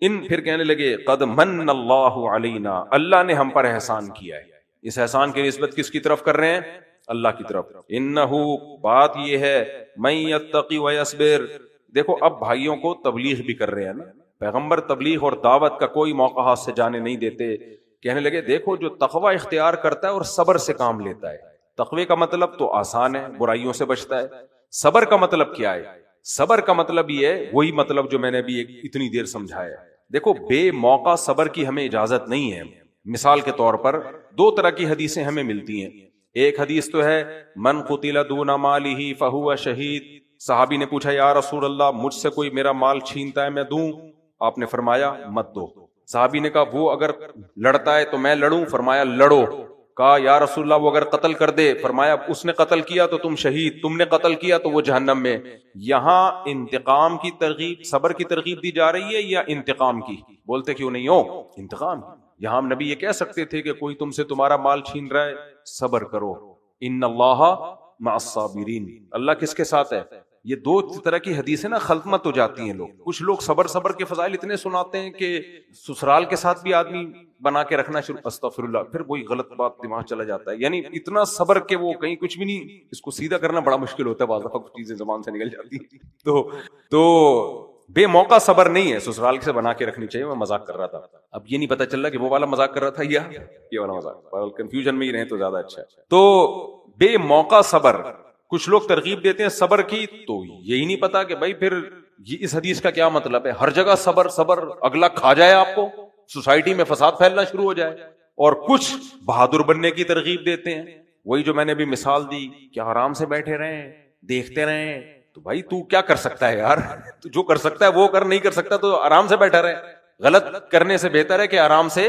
پھر کہنے لگے قد من اللہ علینا، اللہ نے ہم پر احسان کیا ہے. اس احسان کی نسبت کس کی طرف کر رہے ہیں؟ اللہ کی طرف. انہو، بات یہ ہے، من یتقی ویصبر. دیکھو اب بھائیوں کو تبلیغ بھی کر رہے ہیں نا، پیغمبر تبلیغ اور دعوت کا کوئی موقع ہاتھ سے جانے نہیں دیتے. کہنے لگے دیکھو جو تقوی اختیار کرتا ہے اور صبر سے کام لیتا ہے. تقوی کا مطلب تو آسان ہے، برائیوں سے بچتا ہے. صبر کا مطلب کیا ہے؟ صبر کا مطلب یہ ہے وہی مطلب جو میں نے ابھی اتنی دیر سمجھایا. دیکھو بے موقع صبر کی ہمیں اجازت نہیں ہے. مثال کے طور پر دو طرح کی حدیثیں ہمیں ملتی ہیں. ایک حدیث تو ہے من قتل دون مالہ فہو شہید. صحابی نے پوچھا یا رسول اللہ مجھ سے کوئی میرا مال چھینتا ہے میں دوں؟ آپ نے فرمایا مت دو. صحابی نے کہا وہ اگر لڑتا ہے تو میں لڑوں؟ فرمایا لڑو. کہا یا رسول اللہ وہ اگر قتل کر دے؟ فرمایا اس نے قتل کیا تو تم شہید، تم نے قتل کیا تو وہ جہنم میں. یہاں انتقام کی ترغیب، صبر کی ترغیب دی جا رہی ہے یا انتقام کی؟ بولتے کیوں نہیں ہو؟ انتقام. یہاں نبی یہ کہہ سکتے تھے کہ کوئی تم سے تمہارا مال چھین رہا ہے، صبر کرو، ان اللہ مع الصابرین. اللہ کس کے ساتھ ہے؟ یہ دو طرح کی حدیثیں نا خلط مت ہو جاتی ہیں. کچھ لوگ صبر کے فضائل اتنے سناتے ہیں کہ سسرال کے ساتھ بھی آدمی بنا کے رکھنا شروع، استغفر اللہ، پھر وہی غلط بات دماغ چلا جاتا ہے. یعنی اتنا صبر کہ وہ کہیں کچھ بھی نہیں، اس کو سیدھا کرنا بڑا مشکل ہوتا ہے، بعض دفعہ کچھ چیزیں زبان سے نکل جاتی ہیں. تو بے موقع صبر نہیں ہے، سسرال سے بنا کے رکھنی چاہیے. میں مذاق کر رہا تھا، اب یہ نہیں پتا چل رہا کہ وہ والا مذاق کر رہا تھا یا یہ والا مذاق. کنفیوژن میں ہی رہے تو زیادہ اچھا ہے. تو بے موقع صبر، کچھ لوگ ترغیب دیتے ہیں صبر کی، تو یہی نہیں پتا کہ بھائی پھر یہ اس حدیث کا کیا مطلب ہے. ہر جگہ صبر صبر، اگلا کھا جائے آپ کو، سوسائٹی میں فساد پھیلنا شروع ہو جائے. اور کچھ بہادر بننے کی ترغیب دیتے ہیں، وہی جو میں نے بھی مثال دی کہ آرام سے بیٹھے رہیں دیکھتے رہیں. تو بھائی تو کیا کر سکتا ہے یار؟ تو جو کر سکتا ہے وہ کر، نہیں کر سکتا تو آرام سے بیٹھا رہے. غلط کرنے سے بہتر ہے کہ آرام سے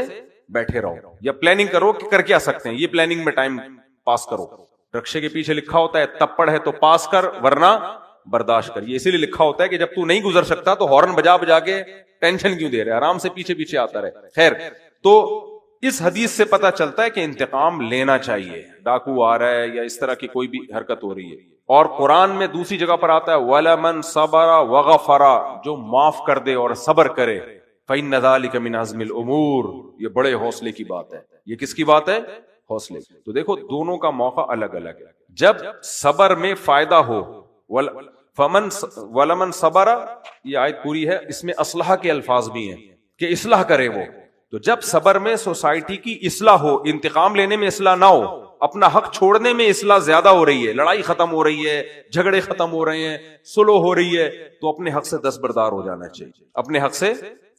بیٹھے رہو، یا پلاننگ کرو کہ کر کیا سکتے ہیں، یہ پلاننگ میں ٹائم پاس کرو. رکشے کے پیچھے لکھا ہوتا ہے تپڑ ہے تو پاس کر ورنہ برداشت کر. یہ اسی لیے لکھا ہوتا ہے کہ جب تو نہیں گزر سکتا تو ہارن بجا بجا کے ٹینشن کیوں دے رہے، آرام سے پیچھے پیچھے آتا رہے. خیر، تو اس حدیث سے پتا چلتا ہے کہ انتقام لینا چاہیے. ڈاکو آ رہا ہے یا اس طرح کی کوئی بھی حرکت ہو رہی ہے. اور قرآن میں دوسری جگہ پر آتا ہے وَلَمَنْ صَبَرَ وَغَفَرَ، جو معاف کر دے اور صبر کرے، فَإِنَّ ذَلِكَ مِنْ عَزْمِ الْأُمُورِ، یہ بڑے حوصلے کی بات ہے. یہ کس کی بات ہے؟ حوصلے. تو دیکھو دونوں کا موقع الگ الگ ہے. جب صبر میں فائدہ ہو، وَلَمَنْ صَبَرَ، یہ آیت پوری ہے، اس میں اصلاح کے الفاظ بھی ہیں کہ اصلاح کرے وہ. تو جب صبر میں سوسائٹی کی اصلاح ہو، انتقام لینے میں اصلاح نہ ہو، اپنا حق چھوڑنے میں اصلاح زیادہ ہو رہی ہے، لڑائی ختم ہو رہی ہے، جھگڑے ختم ہو رہے ہیں، سلو ہو رہی ہے، تو اپنے حق سے دستبردار ہو جانا چاہیے. اپنے حق سے،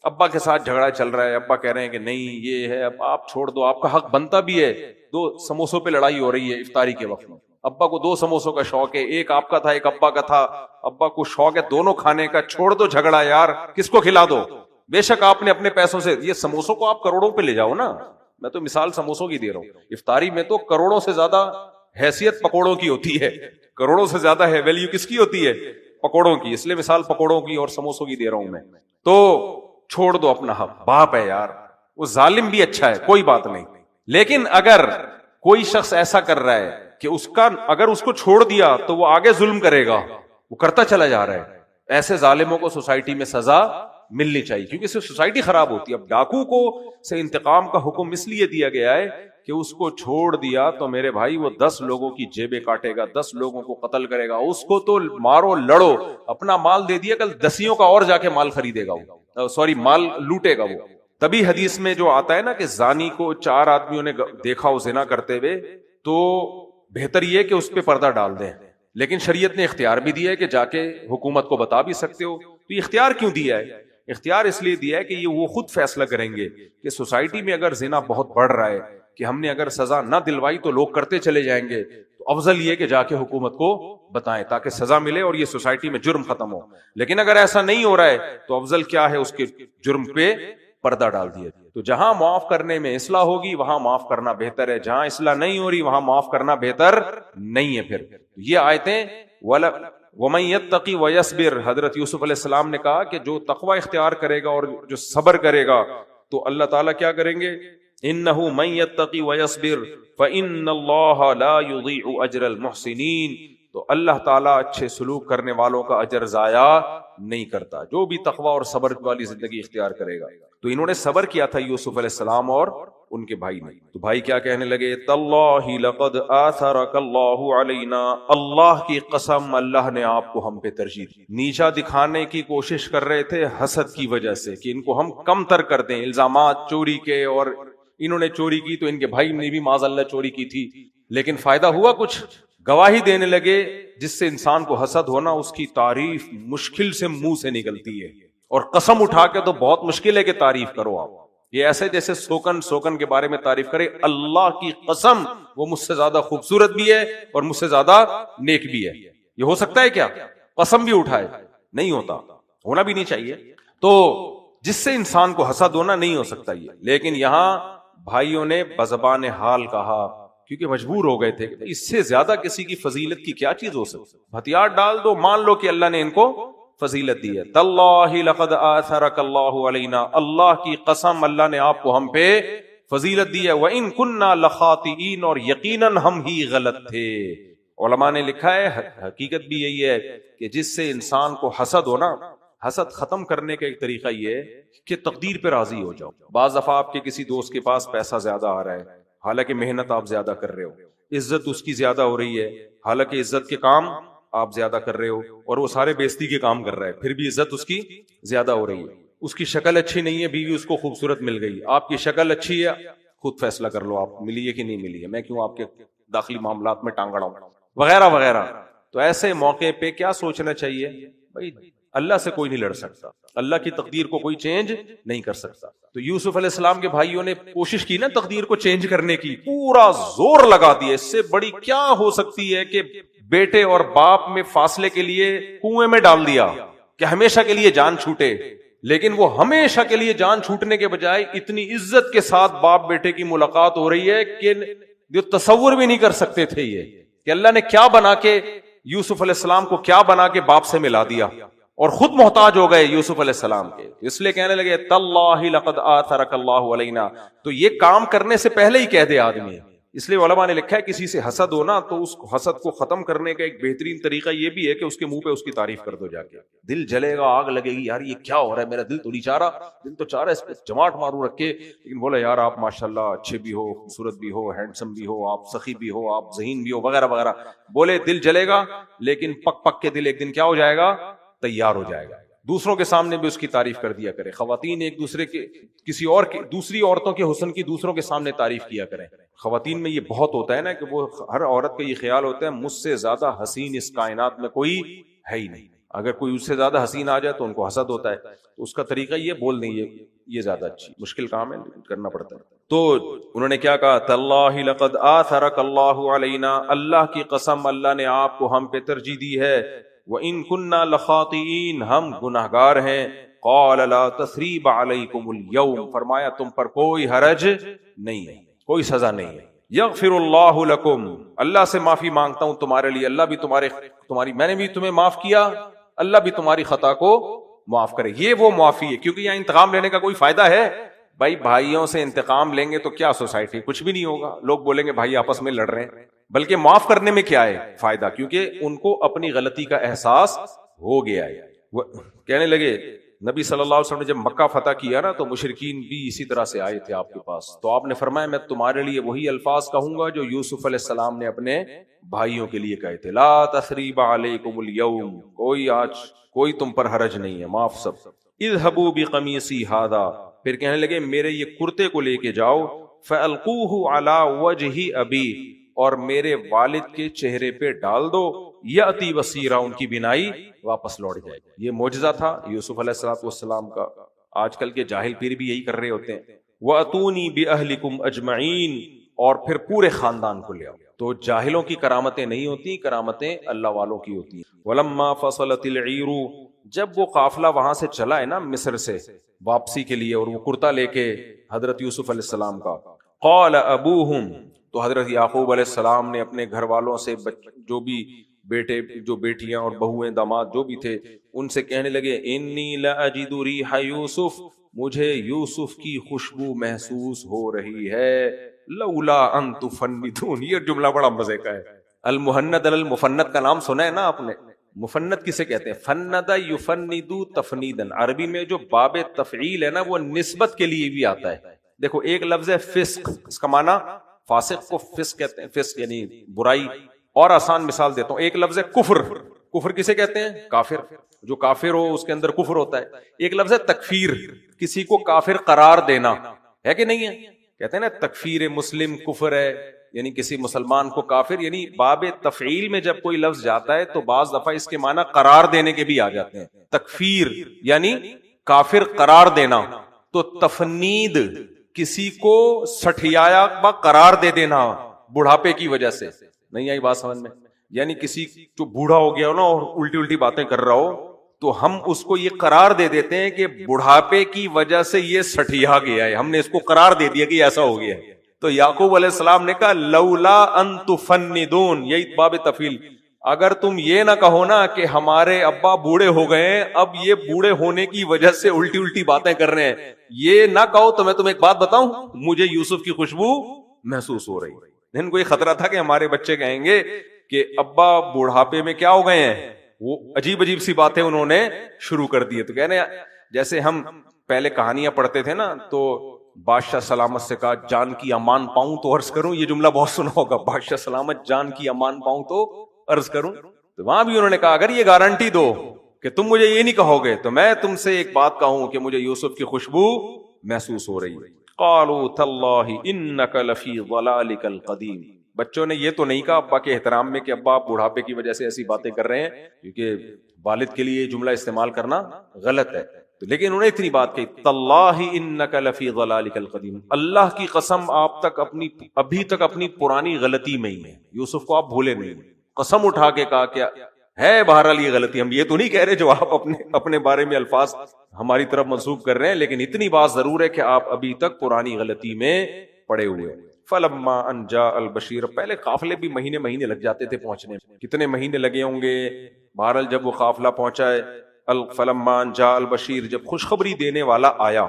ابا کے ساتھ جھگڑا چل رہا ہے، ابا کہہ رہے ہیں کہ نہیں یہ ہے، اب آپ چھوڑ دو، آپ کا حق بنتا بھی ہے. 2 سموسوں پہ لڑائی ہو رہی ہے افطاری کے وقت میں، ابا کو 2 سموسوں کا شوق ہے، ایک آپ کا تھا ایک ابا کا تھا، ابا کو شوق ہے دونوں کھانے کا، چھوڑ دو جھگڑا یار، کس کو کھلا دو. بے شک آپ نے اپنے پیسوں سے، یہ سموسوں کو آپ کروڑوں پہ لے جاؤ نا، میں تو مثال سموسوں کی دے رہا ہوں. افطاری میں تو کروڑوں سے زیادہ حیثیت پکوڑوں کی ہوتی ہے، کروڑوں سے زیادہ ہے ویلیو کس کی ہوتی ہے؟ پکوڑوں کی. اس لیے مثال پکوڑوں کی اور سموسوں کی دے رہا ہوں میں. تو چھوڑ دو اپنا حق، باپ ہے یار، وہ ظالم بھی اچھا ہے، کوئی بات نہیں. لیکن اگر کوئی شخص ایسا کر رہا ہے کہ اس کا، اگر اس کو چھوڑ دیا تو وہ آگے ظلم کرے گا، وہ کرتا چلا جا رہا ہے، ایسے ظالموں کو سوسائٹی میں سزا ملنی چاہیے، کیونکہ اس سے سوسائٹی خراب ہوتی ہے. اب ڈاکو کو سے انتقام کا حکم اس لیے دیا گیا ہے کہ اس کو چھوڑ دیا تو میرے بھائی وہ 10 لوگوں کی جیبیں کاٹے گا، 10 لوگوں کو قتل کرے گا. اس کو تو مارو لڑو، اپنا مال دے دیا، کل 10 کا اور جا کے مال خریدے گا وہ، مال لوٹے گا وہ. تبھی حدیث میں جو آتا ہے نا کہ زانی کو 4 آدمیوں نے دیکھا ہو زنا کرتے ہوئے، تو بہتر یہ کہ اس پہ پردہ ڈال دیں. لیکن شریعت نے اختیار بھی دیا ہے کہ جا کے حکومت کو بتا بھی سکتے ہو. تو یہ اختیار کیوں دیا ہے؟ اختیار اس لیے دیا ہے کہ یہ وہ خود فیصلہ کریں گے کہ سوسائٹی میں اگر زنا بہت بڑھ رہا ہے، کہ ہم نے اگر سزا نہ دلوائی تو لوگ کرتے چلے جائیں گے، تو افضل یہ کہ جا کے حکومت کو بتائیں تاکہ سزا ملے اور یہ سوسائٹی میں جرم ختم ہو. لیکن اگر ایسا نہیں ہو رہا ہے تو افضل کیا ہے، اس کے جرم پہ پردہ ڈال دیا. تو جہاں معاف کرنے میں اصلاح ہوگی وہاں معاف کرنا بہتر ہے، جہاں اصلاح نہیں ہو رہی وہاں معاف کرنا بہتر نہیں ہے. پھر یہ آیتیں وَمَن يَتَّقِ وَيَصْبِرْ، حضرت یوسف علیہ السلام نے کہا کہ جو تقوی اختیار کرے گا اور جو صبر کرے گا تو اللہ تعالیٰ کیا کریں گے؟ إِنَّهُ مَن يَتَّقِ وَيَصْبِرْ فَإِنَّ اللَّهَ لَا يُضِيعُ أَجْرَ الْمُحْسِنِينَ. تو اللہ تعالیٰ اچھے سلوک کرنے والوں کا اجر ضائع نہیں کرتا، جو بھی تقوی اور صبر والی زندگی اختیار کرے گا۔ تو انہوں نے صبر کیا تھا یوسف علیہ السلام اور ان کے بھائی نے۔ تو بھائی کیا کہنے لگے؟ تاللہ لقد آثرک اللہ علینا، اللہ کی قسم اللہ نے آپ کو ہم پہ ترجیح دی۔ نیچا دکھانے کی کوشش کر رہے تھے حسد کی وجہ سے کہ ان کو ہم کم تر کر دیں، الزامات چوری کے، اور انہوں نے چوری کی تو ان کے بھائی نے بھی معاذ اللہ چوری کی تھی، لیکن فائدہ ہوا کچھ؟ گواہی دینے لگے، جس سے انسان کو حسد ہونا اس کی تعریف مشکل سے منہ سے نکلتی ہے، اور قسم اٹھا کے تو بہت مشکل ہے کہ تعریف کرو آپ۔ یہ ایسے جیسے سوکن کے بارے میں تعریف کرے، اللہ کی قسم وہ مجھ سے زیادہ خوبصورت بھی ہے اور مجھ سے زیادہ نیک بھی ہے، یہ ہو سکتا ہے کیا؟ قسم بھی اٹھائے، نہیں ہوتا، ہونا بھی نہیں چاہیے۔ تو جس سے انسان کو حسد ہونا نہیں ہو سکتا یہ، لیکن یہاں بھائیوں نے بزبان حال کہا، کیونکہ مجبور ہو گئے تھے کہ اس سے زیادہ کسی کی فضیلت کی کیا چیز ہو سکتی، ہتھیار ڈال دو، مان لو کہ اللہ نے ان کو فضیلت دی ہے۔ تاللہ لقد آثرک اللہ علینا، اللہ کی قسم اللہ نے آپ کو ہم پہ فضیلت دی ہے، وَإِن كُنَّا لَخَاطِئِينَ، اور یقیناً ہم ہی غلط تھے۔ علماء نے لکھا ہے حقیقت بھی یہی ہے کہ جس سے انسان کو حسد ہونا، حسد ختم کرنے کا ایک طریقہ یہ ہے کہ تقدیر پہ راضی ہو جاؤ۔ بعض دفعہ آپ کے کسی دوست کے پاس پیسہ زیادہ آ رہا ہے، حالانکہ محنت آپ زیادہ کر رہے ہو، عزت اس کی زیادہ ہو رہی ہے، حالانکہ عزت کے کام آپ زیادہ کر رہے ہو، اور وہ سارے بےزتی کے کام کر رہا ہے، پھر بھی عزت اس کی زیادہ ہو رہی ہے۔ اس کی شکل اچھی نہیں ہے، بیوی اس کو خوبصورت مل گئی، آپ کی شکل اچھی ہے، خود فیصلہ کر لو آپ ملی ہے کہ نہیں ملی ہے، میں کیوں آپ کے داخلی معاملات میں ٹانگ اڑاؤں، وغیرہ وغیرہ۔ تو ایسے موقع پہ کیا سوچنا چاہیے؟ بھائی اللہ سے کوئی نہیں لڑ سکتا، اللہ کی تقدیر کو کوئی چینج نہیں کر سکتا۔ تو یوسف علیہ السلام کے بھائیوں نے کوشش کی نا تقدیر کو چینج کرنے کی، پورا زور لگا دیا، اس سے بڑی کیا ہو سکتی ہے کہ بیٹے اور باپ میں فاصلے کے لیے کنویں میں ڈال دیا کہ ہمیشہ کے لیے جان چھوٹے۔ لیکن وہ ہمیشہ کے لیے جان چھوٹنے کے بجائے اتنی عزت کے ساتھ باپ بیٹے کی ملاقات ہو رہی ہے کہ جو تصور بھی نہیں کر سکتے تھے یہ کہ اللہ نے کیا بنا کے یوسف علیہ السلام کو کیا بنا کے باپ سے ملا دیا، اور خود محتاج ہو گئے یوسف علیہ السلام کے۔ اس لیے کہنے لگے تاللہ لقد آثرک اللہ علینا، تو یہ کام کرنے سے پہلے ہی کہہ دے آدمی۔ اس لیے علماء نے لکھا ہے کسی سے حسد ہونا تو اس حسد کو ختم کرنے کا ایک بہترین طریقہ یہ بھی ہے کہ اس کے منہ پہ اس کی تعریف کر دو جا کے، دل جلے گا، آگ لگے گی، یار یہ کیا ہو رہا ہے، میرا دل تو نہیں چاہ رہا، دل تو چاہ رہا ہے اس پہ جماٹ مارو رکھ کے، لیکن بولا یار آپ ماشاءاللہ اچھے بھی ہو، خوبصورت بھی ہو، ہینڈسم بھی ہو، آپ سخی بھی ہو، آپ ذہین بھی ہو، وغیرہ وغیرہ، بولے دل جلے گا، لیکن پک پک کے دل ایک دن کیا ہو جائے گا؟ تیار ہو جائے گا۔ دوسروں کے سامنے بھی اس کی تعریف کر دیا کرے، خواتین ایک دوسرے کے کسی اور کے دوسری عورتوں کے حسن کی دوسروں کے سامنے تعریف کیا کریں۔ خواتین میں یہ بہت ہوتا ہے نا کہ وہ ہر عورت کا یہ خیال ہوتا ہے مجھ سے زیادہ حسین اس کائنات میں کوئی ہے ہی نہیں، اگر کوئی اس سے زیادہ حسین آ جائے تو ان کو حسد ہوتا ہے، تو اس کا طریقہ یہ بول دیں یہ زیادہ اچھی، مشکل کام ہے کرنا پڑتا ہے۔ تو انہوں نے کیا کہا؟ تاللہ لقد آثرک اللہ علینا، اللہ کی قسم اللہ نے آپ کو ہم پہ ترجیح دی ہے، وَإِن كُنَّا لَخَاطِئِينَ، ہم گناہگار ہیں، قَالَ لَا تَثْرِيبَ عَلَيْكُمُ الْيَوْمَ، فرمایا تم پر کوئی حرج نہیں ہے، کوئی سزا نہیں ہے، یغفر اللہ لکم، اللہ سے معافی مانگتا ہوں تمہارے لیے، اللہ بھی تمہاری میں نے بھی تمہیں معاف کیا، اللہ بھی تمہاری خطا کو معاف کرے۔ یہ وہ معافی ہے، کیونکہ یہاں انتقام لینے کا کوئی فائدہ ہے؟ بھائی بھائیوں سے انتقام لیں گے تو کیا سوسائٹی، کچھ بھی نہیں ہوگا، لوگ بولیں گے بھائی آپس میں لڑ رہے ہیں، بلکہ معاف کرنے میں کیا ہے فائدہ، کیونکہ ان کو اپنی غلطی کا احساس ہو گیا ہے۔ وہ کہنے لگے نبی صلی اللہ علیہ وسلم نے جب مکہ فتح کیا نا تو مشرکین بھی اسی طرح سے آئے تھے آپ کے پاس، تو آپ نے فرمایا میں تمہارے لیے وہی الفاظ کہوں گا جو یوسف علیہ السلام نے اپنے بھائیوں کے لیے کہے تھے، لا تثریب علیکم اليوم، کوئی تم پر حرج نہیں ہے، معاف سب۔ اذهبوا بقمیصی ھذا، پھر کہنے لگے میرے یہ کرتے کو لے کے جاؤ، فالقوه علی وجہ ابی، اور میرے والد کے چہرے پہ ڈال دو، یاتی بصیرا، ان کی بینائی واپس لوٹ جائے گی۔ یہ معجزہ تھا یوسف علیہ السلام کا۔ آج کل کے جاہل پیر بھی یہی کر رہے ہوتے ہیں، واتونی باہلکم اجمعین، اور پھر پورے خاندان کو لے آؤ۔ تو جاہلوں کی کرامتیں نہیں ہوتی، کرامتیں اللہ والوں کی ہوتی ہیں۔ ولما فصلت العیر، جب وہ قافلہ وہاں سے چلا ہے نا مصر سے واپسی کے لیے، اور وہ کرتا لے کے حضرت یوسف علیہ السلام کا، قال ابوہم، تو حضرت یعقوب علیہ السلام نے اپنے گھر والوں سے جو بھی بیٹے جو بیٹیاں اور بہویں داماد جو بھی تھے ان سے کہنے لگے، انی لاجد ریح یوسف، مجھے یوسف کی خوشبو محسوس ہو رہی ہے، لولا ان تفندون، یہ جملہ بڑا مزے کا ہے، المہند المفند کا نام سنا ہے نا آپ نے؟ مفند کسے کہتے ہیں؟ فند یفند تفنیدا، عربی میں جو باب تفعیل ہے نا وہ نسبت کے لیے بھی آتا ہے. دیکھو ایک لفظ ہے فسق، اس کا معنی فاسق کو فسق کہتے ہیں، فسق یعنی برائی. اور آسان مثال دیتا ہوں، ایک لفظ ہے کفر. کفر کسے کہتے ہیں؟ کافر. جو کافر ہو اس کے اندر کفر ہوتا ہے. ایک لفظ ہے تکفیر، کسی کو کافر قرار دینا، ہے کہ نہیں ہے؟ کہتے ہیں نا تکفیر مسلم کفر ہے، یعنی کسی مسلمان کو کافر. یعنی باب تفعیل میں جب کوئی لفظ جاتا ہے تو بعض دفعہ اس کے معنی قرار دینے کے بھی آ جاتے ہیں. تکفیر یعنی کافر قرار دینا. تو تفنید کسی کو سٹھیایا با قرار دے دینا بڑھاپے کی وجہ سے. نہیں آئی بات سمجھ میں؟ یعنی کسی جو بوڑھا ہو گیا ہو نا اور الٹی الٹی باتیں کر رہا ہو تو ہم اس کو یہ قرار دے دیتے ہیں کہ بڑھاپے کی وجہ سے یہ سٹھیا گیا ہے، ہم نے اس کو قرار دے دیا کہ ایسا ہو گیا ہے. تو یعقوب علیہ السلام نے کہا لولا ان تفندون، یہی باب تفیل، اگر تم یہ نہ کہو نا کہ ہمارے ابا بوڑھے ہو گئے ہیں، اب یہ بوڑھے ہونے کی وجہ سے الٹی الٹی باتیں کر رہے ہیں، یہ نہ کہو تو میں تمہیں ایک بات بتاؤں، مجھے یوسف کی خوشبو محسوس ہو رہی. ان کو یہ خطرہ تھا کہ ہمارے بچے کہیں گے کہ ابا بوڑھاپے میں کیا ہو گئے ہیں، وہ عجیب عجیب سی باتیں انہوں نے شروع کر دی. تو کہنے جیسے ہم پہلے کہانیاں پڑھتے تھے نا تو بادشاہ سلامت سے کہا جان کی امان پاؤں تو عرض کروں، یہ جملہ بہت سنا ہوگا، بادشاہ سلامت جان کی امان پاؤں تو عرض کروں. تو وہاں بھی انہوں نے کہا اگر یہ گارنٹی دو کہ تم مجھے یہ نہیں کہو گے تو میں تم سے ایک بات کہوں کہ مجھے یوسف کی خوشبو محسوس ہو رہی ہے. قالوا تاللہ انک لفی ضلالک القدیم. بچوں نے یہ تو نہیں کہا ابا کے احترام میں کہ ابا آپ بڑھاپے کی وجہ سے ایسی باتیں کر رہے ہیں، کیونکہ والد کے لیے یہ جملہ استعمال کرنا غلط ہے. لیکن انہوں نے اتنی بات کہی تاللہ انک لفی ضلالک القدیم، اللہ کی قسم آپ تک ابھی تک اپنی پرانی غلطی میں ہی ہیں. یوسف کو آپ بھولے نہیں. قسم اٹھا کے کہا کیا ہے، بہرحال یہ غلطی، ہم یہ تو نہیں کہہ رہے جو آپ اپنے بارے میں الفاظ ہماری طرف منسوب کر رہے ہیں، لیکن اتنی بات ضرور ہے کہ آپ ابھی تک پرانی غلطی میں پڑے ہوئے. فلما ان جاء البشیر، پہلے قافلے بھی مہینے مہینے لگ جاتے تھے پہنچنے میں، کتنے مہینے لگے ہوں گے. بہرحال جب وہ قافلہ پہنچا ہے، فلما ان جاء البشیر، جب خوشخبری دینے والا آیا.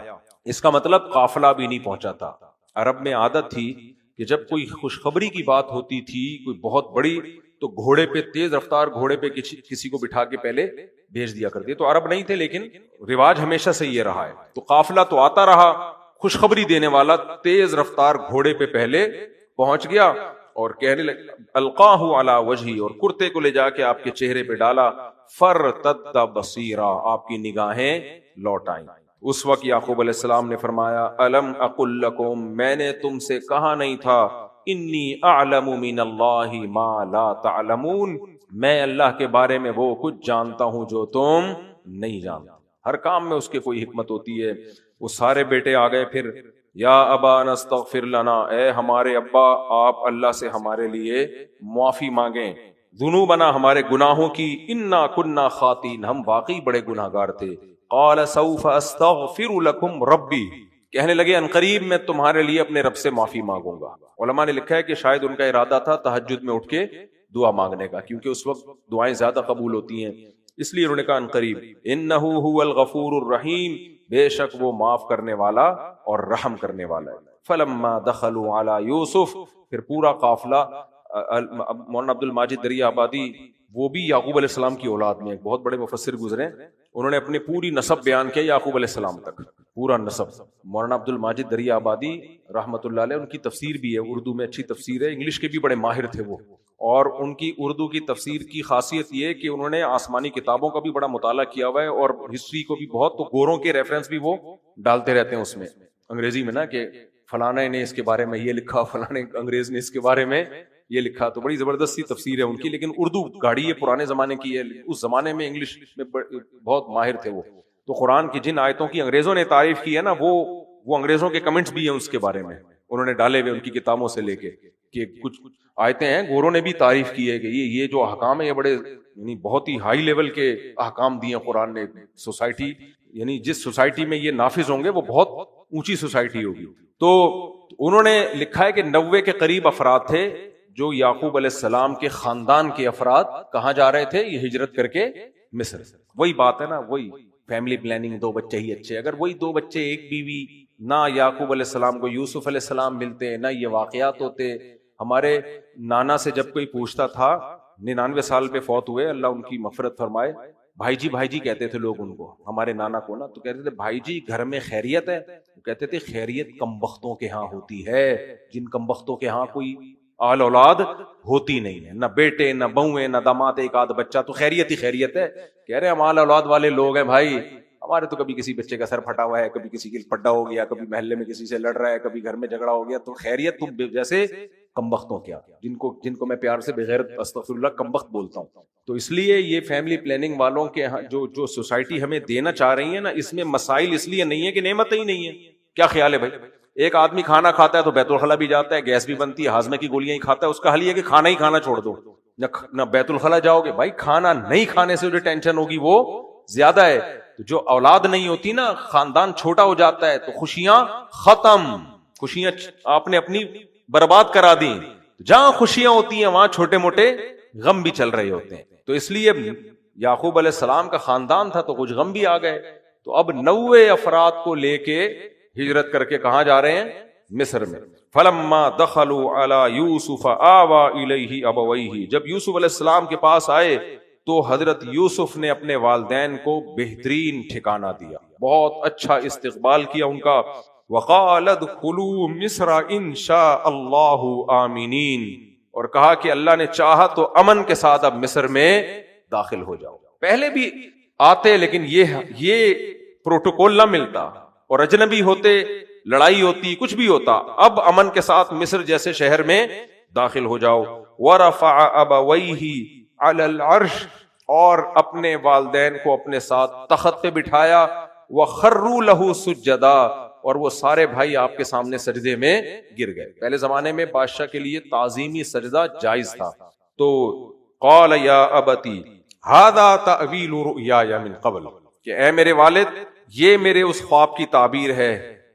اس کا مطلب قافلہ بھی نہیں پہنچا تھا. عرب میں عادت تھی کہ جب کوئی خوشخبری کی بات ہوتی تھی کوئی بہت بڑی تو گھوڑے پہ، تیز رفتار گھوڑے پہ کسی کو بٹھا کے پہلے بھیج دیا کرتے. تو عرب نہیں تھے لیکن رواج ہمیشہ سے یہ رہا ہے. تو قافلہ تو آتا رہا، خوشخبری دینے والا تیز رفتار گھوڑے پہ پہلے پہنچ گیا اور کہنے لگا القاہ علی وجہی، اور کرتے کو لے جا کے آپ کے چہرے پہ ڈالا. فرتد بصیرا، آپ کی نگاہیں لوٹ آئیں. اس وقت یعقوب علیہ السلام نے فرمایا الم اقل لکم، میں نے تم سے کہا نہیں تھا انی اعلم من اللہ ما لا تعلمون، میں اللہ کے بارے میں وہ کچھ جانتا ہوں جو تم نہیں جانتے. ہر کام میں اس کے کوئی حکمت ہوتی ہے. وہ سارے بیٹے آ گئے پھر، یا ابا نستغفر لنا، اے ہمارے ابا آپ اللہ سے ہمارے لیے معافی مانگیں، ذنوبنا، ہمارے گناہوں کی، انا کننا خاطئین، ہم واقعی بڑے گناہگار تھے. قال سوف استغفر لکم ربی، کہنے لگے عنقریب میں تمہارے لیے اپنے رب سے معافی مانگوں گا. علماء نے لکھا ہے کہ شاید ان کا ارادہ تھا تہجد میں اٹھ کے دعا مانگنے کا، کیونکہ اس وقت دعائیں زیادہ قبول ہوتی ہیں، اس لیے انہوں نے کہا عنقریب. انہ هو الغفور الرحیم، بے شک وہ معاف کرنے والا اور رحم کرنے والا ہے. فلما دخلوا علی یوسف، پھر پورا قافلہ، مولانا عبد الماجد دریا آبادی وہ بھی یعقوب علیہ السلام کی اولاد میں ایک بہت بڑے مفسر گزرے، انہوں نے اپنے پوری نسب بیان کیا یعقوب علیہ السلام تک، پورا نسب. مولانا عبد الماجد دریا آبادی رحمۃ اللہ علیہ، ان کی تفسیر بھی ہے اردو میں، اچھی تفسیر ہے، انگلش کے بھی بڑے ماہر تھے وہ. اور ان کی اردو کی تفسیر کی خاصیت یہ کہ انہوں نے آسمانی کتابوں کا بھی بڑا مطالعہ کیا ہوا ہے اور ہسٹری کو بھی بہت، تو گوروں کے ریفرنس بھی وہ ڈالتے رہتے ہیں اس میں انگریزی میں نا، کہ فلانے نے اس کے بارے میں یہ لکھا، فلانے انگریز نے اس کے بارے میں یہ لکھا. تو بڑی زبردست سی تفسیر ہے ان کی، لیکن اردو گاڑی ہے، پرانے زمانے کی ہے. اس زمانے میں انگلش میں بہت ماہر تھے وہ. تو قرآن کی جن آیتوں کی انگریزوں نے تعریف کی ہے نا، وہ انگریزوں کے کمنٹس بھی ہیں اس کے بارے میں، انہوں نے ڈالے ہوئے ان کی کتابوں سے لے کے، کہ کچھ آیتیں ہیں گوروں نے بھی تعریف کی ہے کہ یہ جو احکام ہے یہ بڑے، یعنی بہت ہی ہائی لیول کے احکام دیے قرآن نے. سوسائٹی، یعنی جس سوسائٹی میں یہ نافذ ہوں گے وہ بہت اونچی سوسائٹی ہوگی. تو انہوں نے لکھا ہے کہ 90 کے قریب افراد تھے جو یعقوب علیہ السلام کے خاندان کے افراد کہاں جا رہے تھے، یہ ہجرت کر کے مصر. وہی بات ہے نا، وہی فیملی پلاننگ، 2 بچے ہی اچھے. اگر وہی 2 بچے 1 بیوی، نہ یعقوب علیہ السلام کو یوسف علیہ السلام ملتے، نہ یہ واقعات ہوتے، ہمارے نانا سے جب کوئی پوچھتا تھا، 99 سال پہ فوت ہوئے، اللہ ان کی مغفرت فرمائے، بھائی جی کہتے تھے لوگ ان کو، ہمارے نانا کو نا، تو کہتے تھے بھائی جی گھر میں خیریت ہے؟ وہ کہتے تھے خیریت کمبختوں کے ہاں ہوتی ہے، جن کمبختوں کے ہاں کوئی آل اولاد ہوتی نہیں ہے، نہ بیٹے نہ بہویں نہ داماد، ایک آدھ بچہ، تو خیریت ہی خیریت ہے۔ کہہ رہے ہم آل اولاد والے لوگ ہیں بھائی، ہمارے تو کبھی کسی بچے کا سر پھٹا ہوا ہے، کبھی کسی کی پڈا ہو گیا، کبھی محلے میں کسی سے لڑ رہا ہے، کبھی گھر میں جھگڑا ہو گیا، تو خیریت تو جیسے کمبختوں کیا، جن کو میں پیار سے بغیرت استغفر اللہ کمبخت بولتا ہوں۔ تو اس لیے یہ فیملی پلاننگ والوں کے جو سوسائٹی ہمیں دینا چاہ رہی ہے نا، اس میں مسائل اس لیے نہیں ہے کہ نعمتیں ہی نہیں ہے۔ کیا خیال ہے بھائی؟ ایک آدمی کھانا کھاتا ہے تو بیت الخلا بھی جاتا ہے، گیس بھی بنتی ہے، ہاضمے کی گولیاں ہی کھاتا ہے، اس کا حل یہ ہے کہ کھانا ہی کھانا چھوڑ دو، نہ بیت الخلا جاؤ گے۔ بھائی کھانا نہیں کھانے سے جو ٹینشن ہوگی وہ زیادہ ہے۔ تو جو اولاد نہیں ہوتی نا، خاندان چھوٹا ہو جاتا ہے تو خوشیاں ختم، خوشیاں آپ نے اپنی برباد کرا دی۔ جہاں خوشیاں ہوتی ہیں وہاں چھوٹے موٹے غم بھی چل رہے ہوتے ہیں۔ تو اس لیے یعقوب علیہ السلام کا خاندان تھا تو کچھ غم بھی آ گئے، تو اب 90 افراد کو لے کے ہجرت کر کے کہاں جا رہے ہیں؟ مصر میں۔ فلما دخلوا علی یوسف آوى الیہ ابویہ، جب یوسف علیہ السلام کے پاس آئے تو حضرت یوسف نے اپنے والدین کو بہترین ٹھکانہ دیا، بہت اچھا استقبال کیا ان کا۔ وقال ادخلوا مصر ان شاء اللہ آمنین، اور کہا کہ اللہ نے چاہا تو امن کے ساتھ اب مصر میں داخل ہو جاؤ۔ پہلے بھی آتے لیکن یہ پروٹوکول نہ ملتا، اور اجنبی ہوتے، لڑائی ہوتی، کچھ بھی ہوتا، اب امن کے ساتھ مصر جیسے شہر میں داخل ہو جاؤ۔ ورفع ابویہ علی العرش، اور اپنے والدین کو اپنے ساتھ تخت پہ بٹھایا۔ وخروا لہ سجدا، اور وہ سارے بھائی آپ کے سامنے سجدے میں گر گئے۔ پہلے زمانے میں بادشاہ کے لیے تعظیمی سجدہ جائز تھا۔ تو قال یا ابتی ھذا تأویل رؤیایا من قبل، کہ اے میرے والد یہ میرے اس خواب کی تعبیر ہے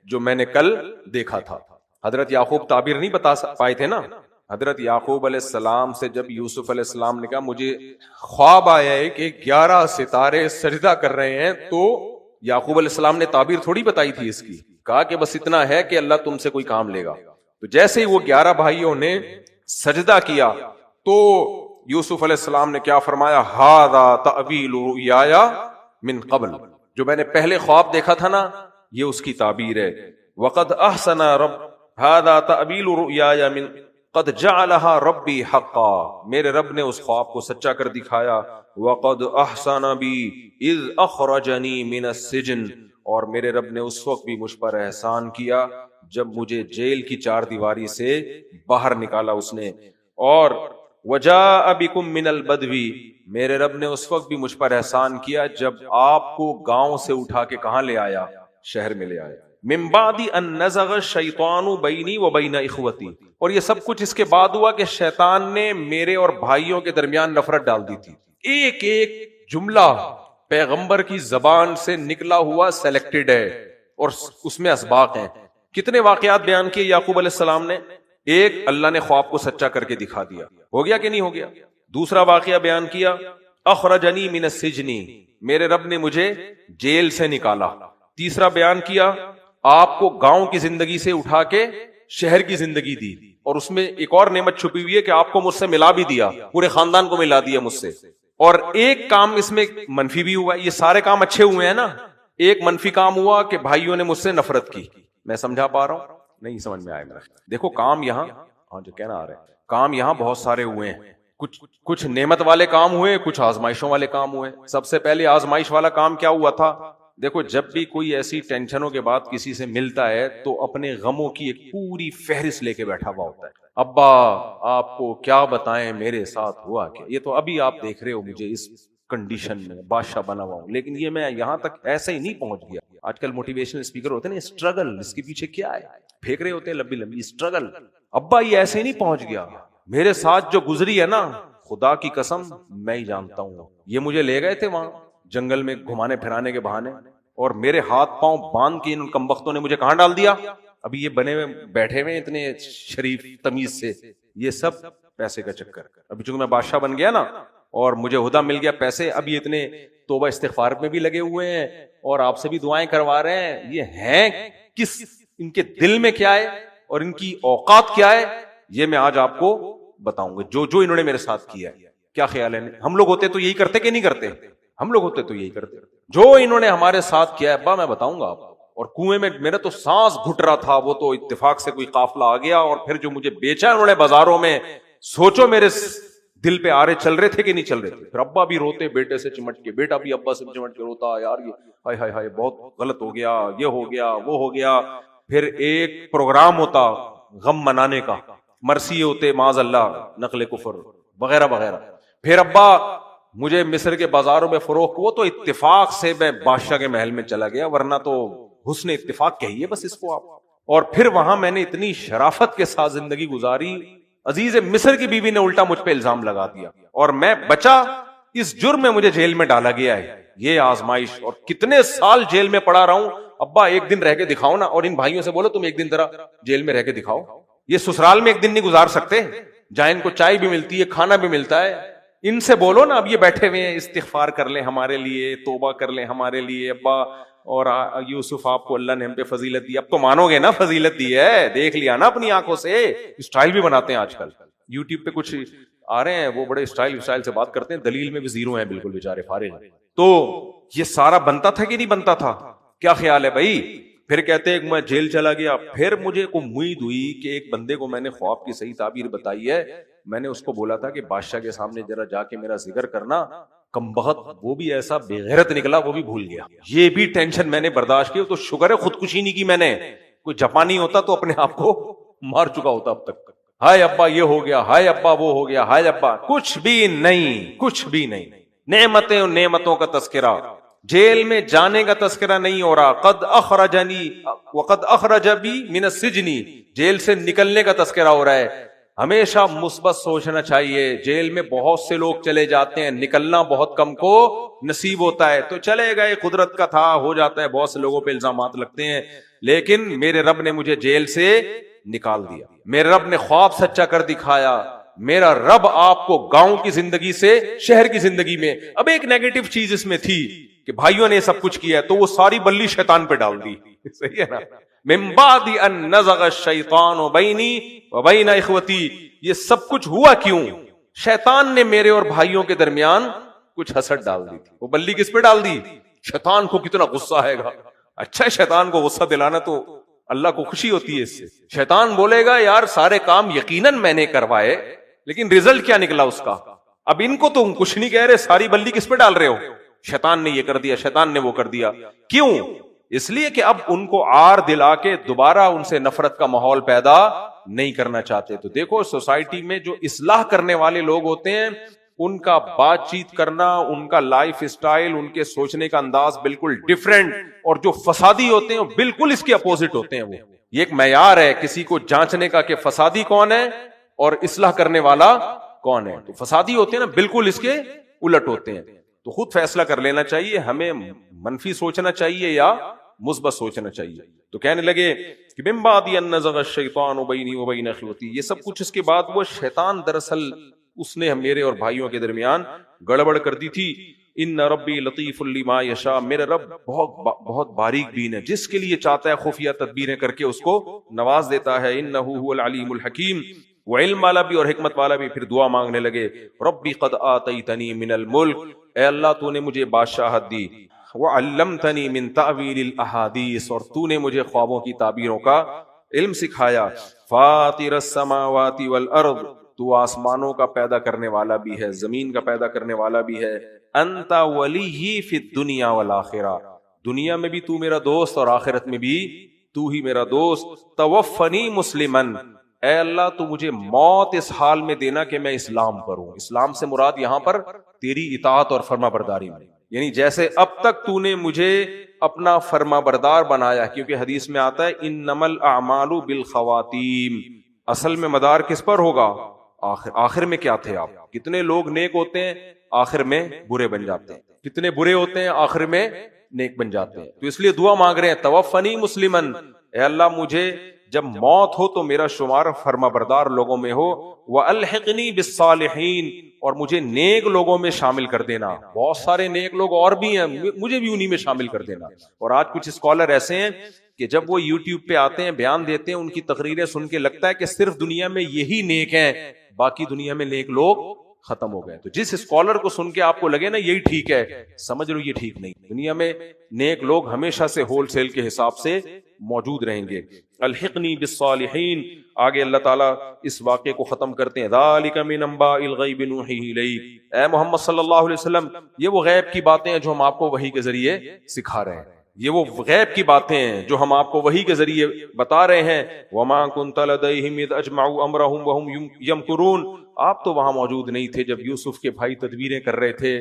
جو میں نے کل دیکھا تھا۔ حضرت یعقوب تعبیر نہیں بتا پائے تھے نا۔ حضرت یعقوب علیہ السلام سے جب یوسف علیہ السلام نے کہا مجھے خواب آیا ہے کہ 11 ستارے سجدہ کر رہے ہیں، تو یعقوب علیہ السلام نے تعبیر تھوڑی بتائی تھی اس کی، کہا کہ بس اتنا ہے کہ اللہ تم سے کوئی کام لے گا۔ تو جیسے ہی وہ 11 بھائیوں نے سجدہ کیا تو یوسف علیہ السلام نے کیا فرمایا؟ ھذا تأویل رؤیایا من قبل، جو میں نے پہلے خواب دیکھا تھا نا یہ اس کی تعبیر ہے۔ وقد احسن رب ھذا تأویل رؤیایا من قد جعلها ربی حقا، میرے رب نے اس خواب کو سچا کر دکھایا۔ وقد احسن بی اذ اخرجنی من السجن، اور میرے رب نے اس وقت بھی مجھ پر احسان کیا جب مجھے جیل کی 4 دیواری سے باہر نکالا اس نے۔ اور وجاء بکم من البدو، میرے رب نے اس وقت بھی مجھ پر احسان کیا جب آپ کو گاؤں سے اٹھا کے کہاں لے آیا؟ شہر میں لے آیا۔ من بعد ان نزغ الشیطان بینی وبین اخوتی، اور یہ سب کچھ اس کے بعد ہوا کہ شیطان نے میرے اور بھائیوں کے درمیان نفرت ڈال دی تھی۔ ایک ایک جملہ پیغمبر کی زبان سے نکلا ہوا سلیکٹڈ ہے، اور اس میں اسباق ہیں۔ کتنے واقعات بیان کیے یعقوب علیہ السلام نے؟ ایک، اللہ نے خواب کو سچا کر کے دکھا دیا، ہو گیا کہ نہیں ہو گیا؟ دوسرا واقعہ بیان کیا، اخرجنی من السجن، میرے رب نے مجھے جیل سے نکالا۔ تیسرا بیان کیا، آپ کو گاؤں کی زندگی سے اٹھا کے شہر کی زندگی دی، اور اس میں ایک اور نعمت چھپی ہوئی ہے کہ آپ کو مجھ سے ملا بھی دیا، پورے خاندان کو ملا دیا مجھ سے۔ اور ایک کام اس میں منفی بھی ہوا، یہ سارے کام اچھے ہوئے ہیں نا، ایک منفی کام ہوا کہ بھائیوں نے مجھ سے نفرت کی۔ میں سمجھا پا رہا ہوں؟ نہیں سمجھ میں آئے میرا؟ دیکھو کام یہاں، ہاں جو کہنا آ رہا ہے، کام یہاں بہت سارے ہوئے ہیں، کچھ نعمت والے کام ہوئے، کچھ آزمائشوں والے کام ہوئے۔ سب سے پہلے آزمائش والا کام کیا ہوا تھا؟ دیکھو جب بھی کوئی ایسی ٹینشنوں کے بعد کسی سے ملتا ہے تو اپنے غموں کی ایک پوری فہرست لے کے بیٹھا ہوا ہوتا ہے۔ ابا آپ کو کیا بتائیں میرے ساتھ ہوا کیا، یہ تو ابھی آپ دیکھ رہے ہو مجھے اس کنڈیشن میں بادشاہ بنا ہوا ہوں، لیکن یہ میں یہاں تک ایسے ہی نہیں پہنچ گیا۔ آج کل موٹیویشنل اسپیکر ہوتے ہیں نا، اسٹرگل، اس کے پیچھے کیا ہے پھینک رہے ہوتے ہیں لمبی لمبی اسٹرگل۔ ابا یہ ایسے ہی نہیں پہنچ گیا، میرے ساتھ جو گزری ہے نا، خدا کی قسم میں ہی جانتا ہوں، یہ مجھے لے گئے تھے وہاں جنگل میں گھمانے پھرانے کے بہانے، اور میرے ہاتھ پاؤں باندھ کے ان کمبختوں نے مجھے کہاں ڈال دیا؟ ابھی یہ بنے ہوئے بیٹھے ہوئے اتنے شریف تمیز سے، یہ سب پیسے کا چکر۔ ابھی چونکہ میں بادشاہ بن گیا نا اور مجھے عہدہ مل گیا، پیسے، اب یہ اتنے توبہ استغفار میں بھی لگے ہوئے ہیں اور آپ سے بھی دعائیں کروا رہے ہیں۔ یہ ہیں کس، ان کے دل میں کیا ہے اور ان کی اوقات کیا ہے، یہ میں آج آپ کو بتاؤں گا جو انہوں نے میرے ساتھ کیا ہے. کیا خیال ہے؟ ہم لوگ ہوتے تو یہی کرتے کہ نہیں کرتے؟ ہم لوگ ہوتے تو یہی کرتے. جو انہوں نے ہمارے ساتھ کیا ہے ابا میں بتاؤں گا آپ کو. اور کنویں میں میرا تو سانس گھٹ رہا تھا, وہ تو اتفاق سے کوئی قافلہ آ گیا, اور پھر جو مجھے بیچا انہوں نے بازاروں میں, سوچو میرے دل پہ آرے چل رہے تھے کہ نہیں چل رہے تھے. پھر ابا بھی روتے بیٹے سے چمٹ کے, بیٹا بھی ابا سے چمٹ کے روتا, یار یہ ہائے ہائے ہائے بہت غلط ہو گیا, یہ ہو گیا وہ ہو گیا. پھر ایک پروگرام ہوتا غم منانے کا, مرثیے ہوتے معاذ اللہ, نقل کفر وغیرہ وغیرہ. پھر ابا مجھے مصر کے بازاروں میں فروخت, وہ تو اتفاق سے میں بادشاہ کے محل میں چلا گیا, ورنہ تو حسن اتفاق کہیے بس اس کو آپ. اور پھر وہاں میں نے اتنی شرافت کے ساتھ زندگی گزاری, عزیز مصر کی بیوی نے الٹا مجھ پہ الزام لگا دیا اور میں بچا, اس جرم میں مجھے جیل میں ڈالا گیا ہے. یہ آزمائش, اور کتنے سال جیل میں پڑا رہا ہوں. ابا ایک دن رہ کے دکھاؤ نا, اور ان بھائیوں سے بولو تم ایک دن ذرا جیل میں رہ کے دکھاؤ. یہ سسرال میں ایک دن نہیں گزار سکتے جہاں ان کو چائے بھی ملتی ہے, کھانا بھی ملتا ہے. ان سے بولو نا, اب یہ بیٹھے ہوئے ہیں, استغفار کر لیں ہمارے لیے, توبہ کر لیں ہمارے لیے. ابا اور یوسف آپ کو اللہ نے ہم پہ فضیلت دی, اب تو مانو گے نا فضیلت دی ہے, دیکھ لیا نا اپنی آنکھوں سے. اسٹائل بھی بناتے ہیں آج کل, یوٹیوب پہ کچھ آ رہے ہیں وہ بڑے اسٹائل سے بات کرتے ہیں, دلیل میں بھی زیرو ہیں بالکل بیچارے فارغ ہیں. تو یہ سارا بنتا تھا کہ نہیں بنتا تھا؟ کیا خیال ہے بھائی؟ پھر کہتے ہیں میں جیل چلا گیا. پھر مجھے کو امید ہوئی کہ ایک بندے کو میں نے خواب کی صحیح تعبیر بتائی ہے, میں نے اس کو بولا تھا کہ بادشاہ کے سامنے ذرا جا کے میرا ذکر کرنا. کمبخت وہ بھی ایسا بے غیرت نکلا, وہ بھی بھول گیا. یہ بھی ٹینشن میں نے برداشت کی. تو شکر ہے خودکشی نہیں کی میں نے, کوئی جاپانی ہوتا تو اپنے آپ کو مار چکا ہوتا اب تک. ہائے ابا یہ ہو گیا, ہائے ابا وہ ہو گیا, ہائے ابا کچھ بھی نہیں, کچھ بھی نہیں. نعمتیں اور نعمتوں کا تذکرہ, جیل میں جانے کا تذکرہ نہیں ہو رہا. قد اخرجنی وقد اخرج بی من السجن, جیل سے نکلنے کا تذکرہ ہو رہا ہے. ہمیشہ مثبت سوچنا چاہیے. جیل میں بہت سے لوگ چلے جاتے ہیں, نکلنا بہت کم کو نصیب ہوتا ہے. تو چلے گئے, قدرت کا تھا, ہو جاتا ہے, بہت سے لوگوں پہ الزامات لگتے ہیں, لیکن میرے رب نے مجھے جیل سے نکال دیا. میرے رب نے خواب سچا کر دکھایا. میرا رب آپ کو گاؤں کی زندگی سے شہر کی زندگی میں, اب ایک نیگیٹو چیز اس میں تھی کہ بھائیوں نے سب کچھ کیا ہے, تو وہ ساری بلی شیطان پہ ڈال دی. صحیح ہے نا؟ من بعد ان نزغ الشیطان بینی وبین اخوتی, یہ سب کچھ ہوا کیوں؟ شیطان نے میرے اور بھائیوں کے درمیان کچھ حسد ڈال دی تھی. وہ بلی کس پہ ڈال دی؟ شیطان کو. کتنا غصہ آئے گا. اچھا شیطان کو غصہ دلانا تو اللہ کو خوشی ہوتی ہے اس سے. شیطان بولے گا یار سارے کام یقیناً میں نے کروائے, لیکن رزلٹ کیا نکلا اس کا؟ اب ان کو تم کچھ نہیں کہہ رہے, ساری بلی کس پہ ڈال رہے ہو؟ شیطان نے یہ کر دیا, شیطان نے وہ کر دیا. کیوں؟ اس لیے کہ اب ان کو آر دلا کے دوبارہ ان سے نفرت کا ماحول پیدا نہیں کرنا چاہتے. تو دیکھو سوسائٹی میں جو اصلاح کرنے والے لوگ ہوتے ہیں, ان کا بات چیت کرنا, ان کا لائف اسٹائل, ان کے سوچنے کا انداز بالکل ڈیفرنٹ, اور جو فسادی ہوتے ہیں بالکل اس کے اپوزٹ ہوتے ہیں. وہ یہ ایک معیار ہے کسی کو جانچنے کا کہ فسادی کون ہے اور اصلاح کرنے والا کون ہے. تو فسادی ہوتے ہیں نا بالکل اس کے الٹ ہوتے ہیں. تو خود فیصلہ کر لینا چاہیے, ہمیں منفی سوچنا چاہیے یا مثبت سوچنا چاہیے. تو کہنے لگے کہ من بعد ان نزغ الشیطان بینی وبین اخوتی, یہ سب کچھ اس کے بعد وہ شیطان دراصل اس نے میرے اور بھائیوں کے درمیان گڑبڑ کر دی تھی. ان ربی لطیف لما یشاء, میرا رب بہت باریک بین ہے, جس کے لیے چاہتا ہے خفیہ تدبیریں کر کے اس کو نواز دیتا ہے. انہ هو العلیم الحکیم, وہ علم والا بھی اور حکمت والا بھی. پھر دعا مانگنے لگے, ربی قد آتیتنی من الملک, اے اللہ تو نے مجھے بادشاہت دی, وعلمتنی من تأویل الاحادیث, اور تو نے مجھے خوابوں کی تعبیروں کا علم سکھایا. فاطر السماوات والارض, تو آسمانوں کا پیدا کرنے والا بھی ہے, زمین کا پیدا کرنے والا بھی ہے. انت ولی فی الدنیا والآخرہ, دنیا میں بھی تو میرا دوست اور آخرت میں بھی تو ہی میرا دوست. توفنی مسلمن, اے اللہ تو مجھے موت اس حال میں دینا کہ میں اسلام پر ہوں. اسلام سے مراد یہاں پر تیری اطاعت اور فرما برداری میں, یعنی جیسے اب تک تو نے مجھے اپنا فرما بردار بنایا, کیونکہ حدیث میں آتا ہے انما الاعمال بالخواتیم, اصل میں مدار کس پر ہوگا؟ آخر میں کیا تھے آپ؟ کتنے لوگ نیک ہوتے ہیں آخر میں برے بن جاتے ہیں, کتنے برے ہوتے ہیں آخر میں نیک بن جاتے ہیں. تو اس لیے دعا مانگ رہے ہیں توفنی مسلمن, اے اللہ مجھے جب موت ہو تو میرا شمار فرما بردار لوگوں میں ہو، وَأَلْحِقْنِي بِالصَّالِحِينَ، اور مجھے نیک لوگوں میں شامل کر دینا. بہت سارے نیک لوگ اور بھی ہیں، مجھے بھی انہی میں شامل کر دینا. اور آج کچھ اسکالر ایسے ہیں کہ جب وہ یوٹیوب پہ آتے ہیں بیان دیتے ہیں، ان کی تقریریں سن کے لگتا ہے کہ صرف دنیا میں یہی نیک ہیں، باقی دنیا میں نیک لوگ ختم ہو گئے. تو جس اسکالر کو سن کے آپ کو لگے نا یہی ٹھیک ہے، سمجھ لو یہ ٹھیک نہیں. دنیا میں نیک لوگ ہمیشہ سے ہول سیل کے حساب سے موجود رہیں گے. الحقنی بالصالحین. آگے اللہ تعالیٰ اس واقعے کو ختم کرتے ہیں، ذالک من انباء الغیب نوحیہ الیک. اے محمد صلی اللہ علیہ وسلم، یہ وہ غیب کی باتیں ہیں جو ہم آپ کو وحی کے ذریعے سکھا رہے ہیں. یہ وہ غیب کی باتیں ہیں جو ہم آپ کو وحی کے ذریعے بتا رہے ہیں. وما كنت لديهم اذ اجمعوا امرهم وهم يمكرون. آپ تو وہاں موجود نہیں تھے جب یوسف کے بھائی تدبیریں کر رہے تھے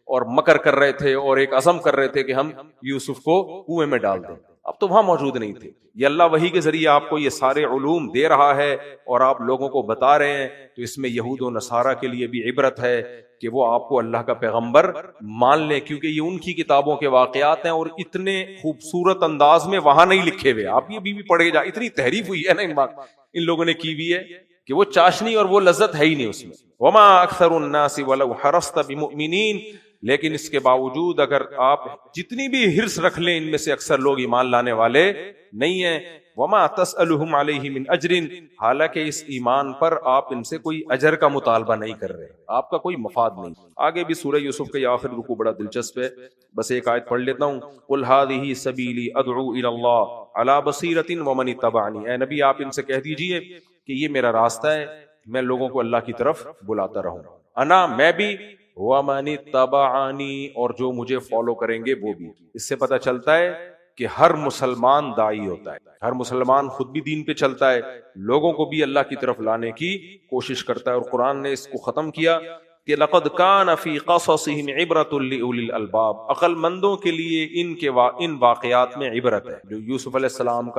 اور مکر کر رہے تھے اور ایک عزم کر رہے تھے کہ ہم یوسف کو کنویں میں ڈال دیں. اب تو وہاں موجود نہیں تھے. یہ اللہ وحی کے ذریعے آپ کو یہ سارے علوم دے رہا ہے اور آپ لوگوں کو بتا رہے ہیں. تو اس میں یہود و نصارہ کے لیے بھی عبرت ہے کہ وہ آپ کو اللہ کا پیغمبر مان لیں، کیونکہ یہ ان کی کتابوں کے واقعات ہیں اور اتنے خوبصورت انداز میں وہاں نہیں لکھے ہوئے. آپ یہ بھی پڑھے جا، اتنی تحریف ہوئی ہے نا ان لوگوں نے کی ہوئی ہے کہ وہ چاشنی اور وہ لذت ہے ہی نہیں اس میں. وما اکثر الناس ولو حرصت بمؤمنین. لیکن اس کے باوجود اگر آپ جتنی بھی حرص رکھ لیں، ان میں سے اکثر لوگ ایمان لانے والے نہیں ہیں. وما تسألهم علیہ من اجر. حالانکہ اس ایمان پر آپ ان سے کوئی اجر کا مطالبہ نہیں کر رہے، آپ کا کوئی مفاد نہیں. آگے بھی سورہ یوسف کا یہ آخر رکوع بڑا دلچسپ ہے، بس ایک آیت پڑھ لیتا ہوں. قل هذه سبیلی ادعو الی اللہ علی بصیرۃ ومن اتبعنی. اے نبی آپ ان سے کہہ دیجئے کہ یہ میرا راستہ ہے، میں لوگوں کو اللہ کی طرف بلاتا رہوں. انا میں بھی، ومن اتبعنی اور جو مجھے فالو کریں گے وہ بھی. اس سے پتہ چلتا ہے کہ ہر مسلمان داعی ہوتا ہے، ہر مسلمان خود بھی دین پہ چلتا ہے، لوگوں کو بھی اللہ کی طرف لانے کی کوشش کرتا ہے. اور قرآن نے اس کو ختم کیا کہ لقد کان فی قصصہم عبرۃ لأولی الالباب. عقل مندوں کے لیے ان واقعات میں عبرت ہے. جو یوسف علیہ السلام کا